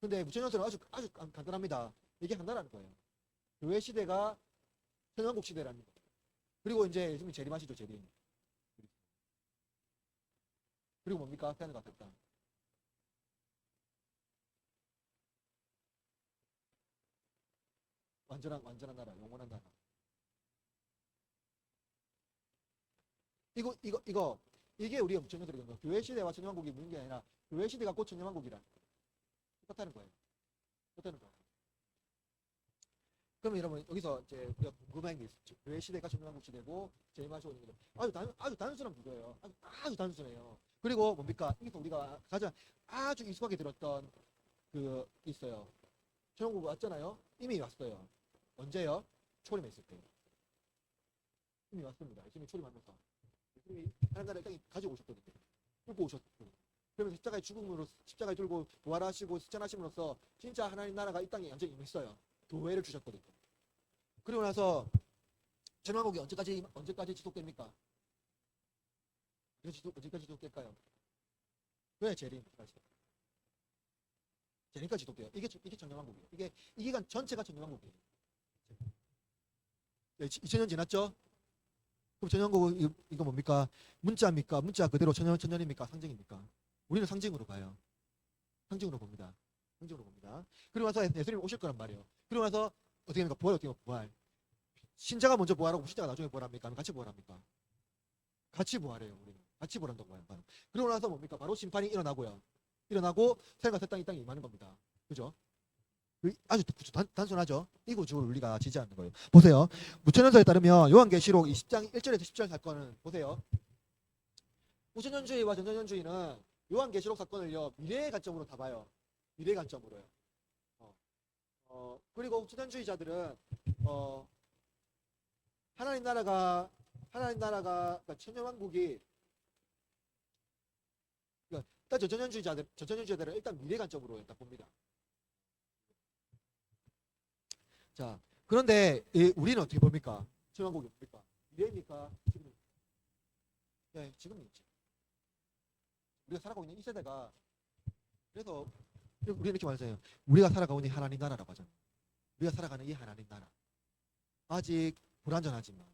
[SPEAKER 1] 근데 무천연설은 아주 간단합니다. 이게 간단한 거예요. 교회 시대가 천연왕국 시대라는 거예요. 그리고 이제 예수님이 재림하시죠, 재림. 그리고 뭡니까? 태양을 같았다. 완전한 나라, 영원한 나라. 이게 우리가 무천연설이거든요. 교회 시대와 천년왕국이 묻는 게 아니라 교회 시대가 곧 천년왕국이라 똑같다는 거예요. 똑같다는 거예요. 그러면 여러분 여기서 이제 우리가 궁금한 게 있죠. 교회 시대가 천년왕국 시대고 재림하시고 있는 거죠. 아주 단순한 구조예요. 아주 단순해요. 그리고 뭡니까? 이게 또 우리가 가장 아주 익숙하게 들었던 그 있어요. 천년왕국 왔잖아요. 이미 왔어요. 언제요? 초림했을 때. 이미 왔습니다. 예수님이 초림하면서. 예수님이 하나님 나라를 땅에 가지고 오셨거든요. 끌고 오셨거든요. 그러면서 십자가에 들고 부활하시고 승천하심으로써 진짜 하나님 나라가 이 땅에 완전히 임했어요. 교회를 주셨거든요. 그리고 나서 천왕국이 언제까지 지속됩니까? 언제까지 지속될까요? 왜 재림까지? 재림까지 지속돼요. 이게 천년왕국이에요. 이게 이 기간 전체가 천년왕국이에요. 2000년 지났죠? 그럼 천년왕국 이거 뭡니까? 문자입니까? 문자 그대로 천년입니까? 상징입니까? 우리는 상징으로 봐요. 상징으로 봅니다. 상징으로 봅니다. 그리고 나서 예수님이 오실 거란 말이에요. 그리고 나서 어떻게 합니까? 부활. 신자가 먼저 부활하고 무신자가 나중에 부활합니까? 같이 부활합니까? 같이 부활해요. 우리는 같이 부활한다고 봐요. 그리고 나서 뭡니까? 바로 심판이 일어나고요. 일어나고 새가 새 땅이 임하는 겁니다. 그죠? 아주 단순하죠. 이 구조를 우리가 지지하는 거예요. 보세요. 무천연설에 따르면 요한계시록 20장 1절에서 10절 사건은 보세요. 무천연주의와 전천연주의는 요한계시록 사건을요 미래의 관점으로 다 봐요. 미래의 관점으로요. 그리고 무천연주의자들은 하나님 나라가 그러니까 천년왕국이 그러니까 일단 전천연주의자들은 일단 미래 관점으로 일단 봅니다. 자, 그런데 우리는 어떻게 봅니까? 천년왕국이 뭡니까? 미래입니까? 지금입니까? 네, 지금이죠. 우리가 살아가고 있는 이 세대가 그래서 우리는 이렇게 말하잖아요. 우리가 살아가고 있는 하나님 나라라고 하잖아요. 우리가 살아가는 이 하나님 나라. 아직 불완전하지만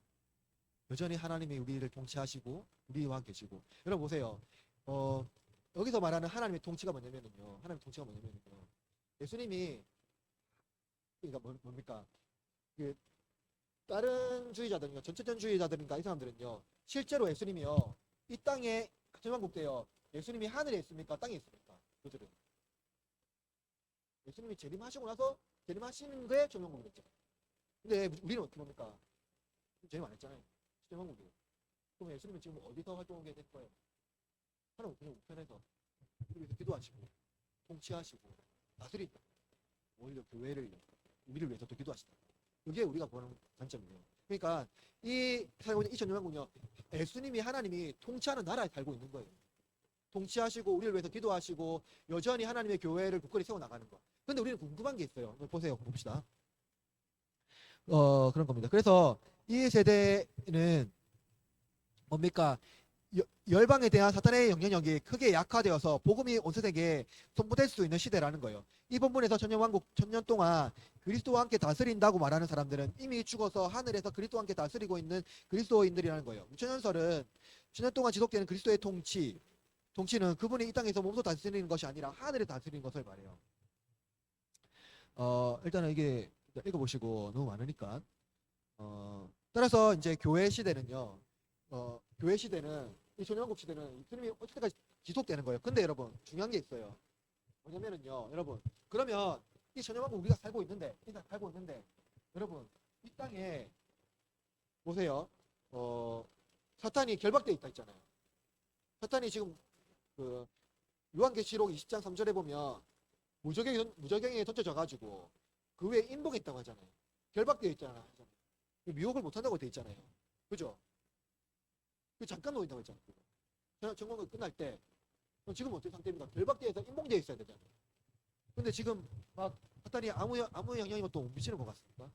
[SPEAKER 1] 여전히 하나님이 우리를 통치하시고 우리와 계시고. 여러분 보세요. 여기서 말하는 하나님의 통치가 뭐냐면요. 예수님이 그러니까 뭡니까? 그 다른 주의자들은요, 전체전주의자들인가 이 사람들은요, 실제로 예수님이요, 이 땅에 천년왕국 때요, 예수님이 하늘에 있습니까? 땅에 있습니까? 그들은 예수님이 재림하시고 나서 재림하시는 게 천년왕국이었죠. 근데 우리는 어떻게 봅니까? 재림 안 했잖아요. 천년왕국이에요. 그럼 예수님은 지금 어디서 활동하게 될 거예요? 하나님 우편에서 우리에서 기도하시고 통치하시고 다스린다. 오히려 교회를 우리를 위해서 또 기도하시다. 그게 우리가 보는 관점이에요. 그러니까 이 살고 있는 이 천년왕국은요, 예수님이 하나님이 통치하는 나라에 살고 있는 거예요. 통치하시고 우리를 위해서 기도하시고 여전히 하나님의 교회를 굳건히 세워나가는 거. 근데 우리는 궁금한 게 있어요. 보세요. 봅시다. 그런 겁니다. 그래서 이 세대는 뭡니까? 열방에 대한 사탄의 영향력이 크게 약화되어서 복음이 온 세대에게 선포될 수 있는 시대라는 거예요. 이 본문에서 천년왕국 천년 동안 그리스도와 함께 다스린다고 말하는 사람들은 이미 죽어서 하늘에서 그리스도와 함께 다스리고 있는 그리스도인들이라는 거예요. 무천년설은 천년 동안 지속되는 그리스도의 통치는 그분이 이 땅에서 몸소 다스리는 것이 아니라 하늘에 다스리는 것을 말해요. 일단은 이게 읽어보시고 너무 많으니까 따라서 이제 교회 시대는요. 교회 시대는 이 천년왕국 시대는 예수님이 어떻게까지 지속되는 거예요. 근데 여러분 중요한 게 있어요. 뭐냐면은요, 여러분 그러면 이 천년왕국 우리가 살고 있는데, 일단 살고 있는데, 여러분 이 땅에 보세요. 사탄이 결박되어 있다 있잖아요. 사탄이 지금 그 요한계시록 20장 3절에 보면 무저갱에 던져져 가지고 그 위에 인복했다고 하잖아요. 결박되어 있잖아요. 미혹을 못한다고 되어 있잖아요. 그죠? 그 잠깐 놓인다고 했잖아요. 정권이 끝날 때 지금 어떤 상태입니까? 결박되어서 인봉되어 있어야 되잖아요. 근데 지금 막 사탄이 아무 영향이 또 못 미치는 것 같습니까?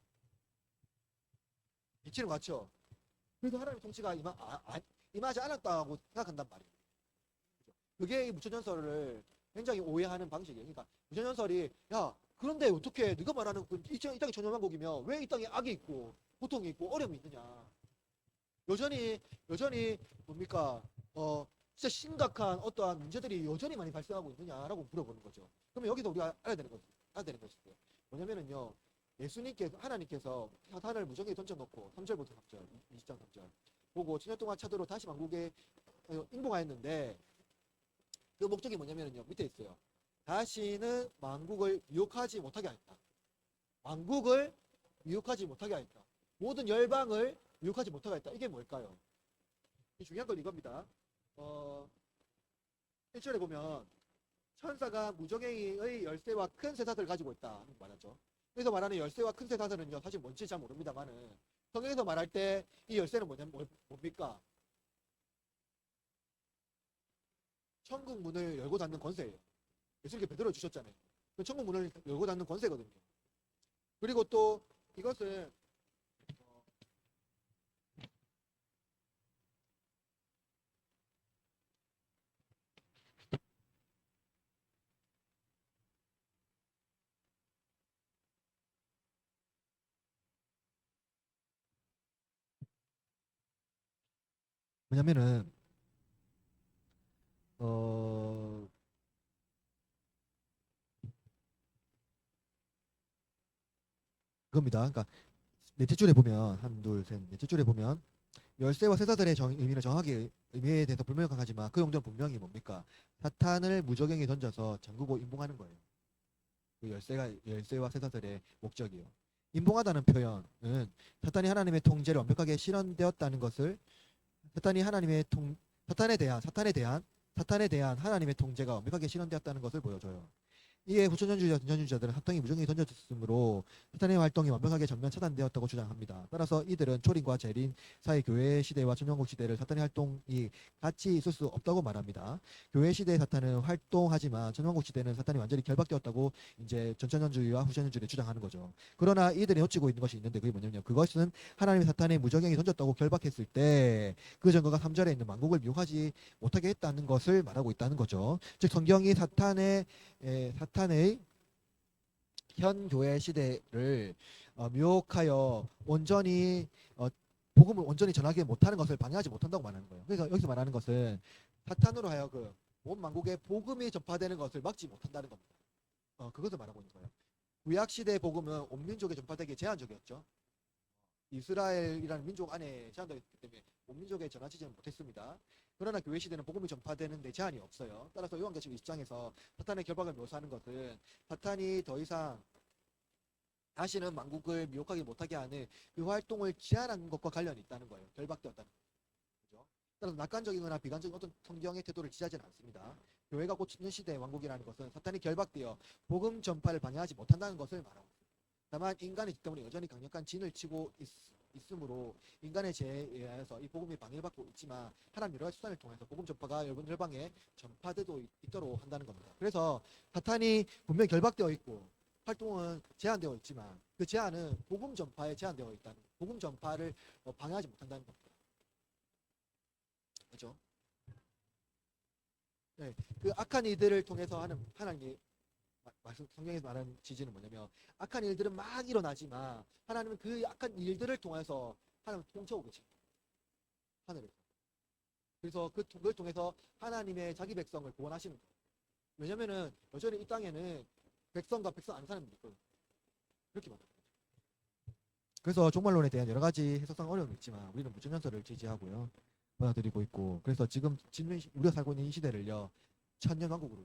[SPEAKER 1] 미치는 것 같죠? 그래서 하나님의 통치가 임하지 않았다고 생각한단 말이에요. 그게 이 무천전설을 굉장히 오해하는 방식이에요. 그러니까 무천전설이 야 그런데 어떻게 네가 말하는 이 땅이 천년왕국이면 왜 이 땅에 악이 있고 고통이 있고 어려움이 있느냐? 여전히 뭡니까? 진짜 심각한 어떠한 문제들이 여전히 많이 발생하고 있느냐라고 물어보는 거죠. 그러면 여기서 우리가 알아야 되는 것이 뭐냐면은요. 예수님께서 하나님께서 사탄을 무정에 던져놓고 3절부터 3절 20장 3절 보고 7년 동안 차도로 다시 왕국에 인봉하였는데 그 목적이 뭐냐면은요. 밑에 있어요. 다시는 왕국을 미혹하지 못하게 하였다. 왕국을 미혹하지 못하게 하였다. 모든 열방을 미혹하지 못하게 하였다. 이게 뭘까요? 중요한 건 이겁니다. 1절에 보면 천사가 무저갱이의 열쇠와 큰 쇠사슬을 가지고 있다 말하죠. 여기서 말하는 열쇠와 큰 쇠사슬은요 사실 뭔지 잘 모릅니다만은 성경에서 말할 때 이 열쇠는 뭡니까? 천국 문을 열고 닫는 권세예요. 예수님께 베드로 주셨잖아요. 그 천국 문을 열고 닫는 권세거든요. 그리고 또 이것은 뭐냐면은 그겁니다. 그러니까 넷째 줄에 보면 넷째 줄에 보면 열쇠와 쇠사슬의 의미를 정확히 의미에 대해서 불명확하지만 그 용도는 분명히 뭡니까? 사탄을 무저갱에 던져서 잠그고 인봉하는 거예요. 그 열쇠와 쇠사슬의 목적이요. 인봉하다는 표현은 사탄이 하나님의 통제를 완벽하게 실현되었다는 것을 사탄에 대한 하나님의 통제가 완벽하게 실현되었다는 것을 보여줘요. 이에 후천전주의자들은 사탄이 무정히 던졌으므로 사탄의 활동이 완벽하게 전면 차단되었다고 주장합니다. 따라서 이들은 초림과 재림 사이 교회 시대와 천년국 시대를 사탄의 활동이 같이 있을 수 없다고 말합니다. 교회 시대의 사탄은 활동하지만 천년국 시대는 사탄이 완전히 결박되었다고 이제 전천년주의와 후천년주의를 주장하는 거죠. 그러나 이들이 놓치고 있는 것이 있는데 그게 뭐냐면 그것은 하나님이 사탄의 무저갱이 던졌다고 결박했을 때 그 증거가 3절에 있는 만국을 미혹하지 못하게 했다는 것을 말하고 있다는 거죠. 즉 성경이 사탄의 현 교회 시대를 미혹하여 온전히 복음을 온전히 전하지 못하는 것을 방해하지 못한다고 말하는 거예요. 그래서 여기서 말하는 것은 사탄으로 하여금 온 만국에 복음이 전파되는 것을 막지 못한다는 겁니다. 그것을 말하고 있는 거예요. 구약 시대의 복음은 온 민족에 전파되기 제한적이었죠. 이스라엘이라는 민족 안에 제한되었기 때문에 온 민족에 전하지는 못했습니다. 그러나 교회 시대는 복음이 전파되는 데 제한이 없어요. 따라서 요한계시록 20장에서 사탄의 결박을 묘사하는 것은 사탄이 더 이상 다시는 만국을 미혹하게 못하게 하는 그 활동을 제한한 것과 관련이 있다는 거예요. 결박되었다는 거죠. 따라서 낙관적이거나 비관적인 어떤 성경의 태도를 지지하지는 않습니다. 교회가 고치는 시대의 왕국이라는 것은 사탄이 결박되어 복음 전파를 방해하지 못한다는 것을 말하고 있습니다. 다만 인간의 짓 때문에 여전히 강력한 진을 치고 있으므로 인간의 죄에 의해서 이 복음이 방해받고 있지만 하나님 여러 가지 수단을 통해서 복음 전파가 여러분 열방에 전파되도 있도록 한다는 겁니다. 그래서 사탄이 분명히 결박되어 있고 활동은 제한되어 있지만 그 제한은 복음 전파에 제한되어 있다는 복음 전파를 방해하지 못한다는 겁니다. 그렇죠? 네, 그 악한 이들을 통해서 하는 하나님의 성경에서 말하는 지지는 뭐냐면 악한 일들은 막 일어나지만 하나님은 그 악한 일들을 통해서 하나님을 통치하고 계십니다. 하늘에서. 그래서 그걸 통해서 하나님의 자기 백성을 구원하시는 거예요. 왜냐면은 여전히 이 땅에는 백성과 백성 안 사는 분이 있거든요. 그렇게 말합니다. 그래서 종말론에 대한 여러 가지 해석상 어려움이 있지만 우리는 무천년설을 지지하고요. 받아들이고 있고 그래서 지금 우리가 살고 있는 이 시대를요. 천년왕국으로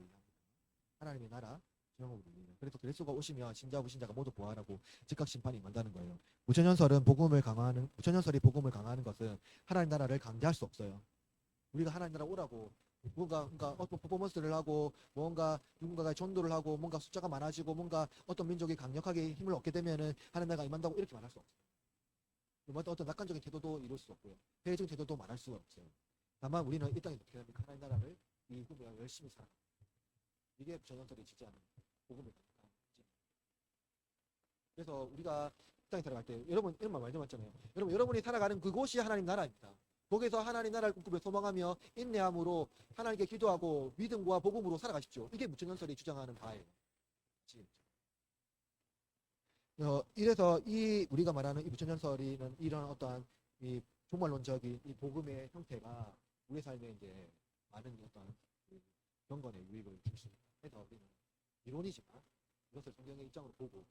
[SPEAKER 1] 하나님의 나라 영업으로 우리는. 그래서 그리스도가 오시면 신자 불신자가 모두 부활하고 즉각 심판이 임한다는 거예요. 무천연설은 무천연설이 복음을 강화하는 것은 하나님 나라를 강제할 수 없어요. 우리가 하나님 나라 오라고 뭔가 그러니까 어떤 퍼포먼스를 하고 뭔가 누군가가 전도를 하고 뭔가 숫자가 많아지고 뭔가 어떤 민족이 강력하게 힘을 얻게 되면은 하나님 나라가 임한다고 이렇게 말할 수 없어요. 어떤 낙관적인 태도도 이룰 수 없고요. 회의적인 태도도 말할 수가 없어요. 다만 우리는 이 땅에 어떻게 합니까? 하나님 나라를 이 후보가 열심히 살아. 이게 전원들이 지지하는 복음을 강력한 거지. 그래서 우리가 이 땅에 살아갈 때 여러분 이런 말 많이 들어봤잖아요. 여러분 여러분이 살아가는 그곳이 하나님 나라입니다. 거기서 하나님 나라를 꿈꾸며 소망하며 인내함으로 하나님께 기도하고 믿음과 복음으로 살아가십시오. 이게 무천연설이 주장하는 바예요. 그치? 이래서 이 우리가 말하는 이 무천연설이는 이런 어떠한 이 종말론적인 이 복음의 형태가 우리 삶에 이제 많은 어떤 그 경건의 유익을 줄 수 있다. 그래서 우리는 이론이지만 이것을 성경의 입장으로 보고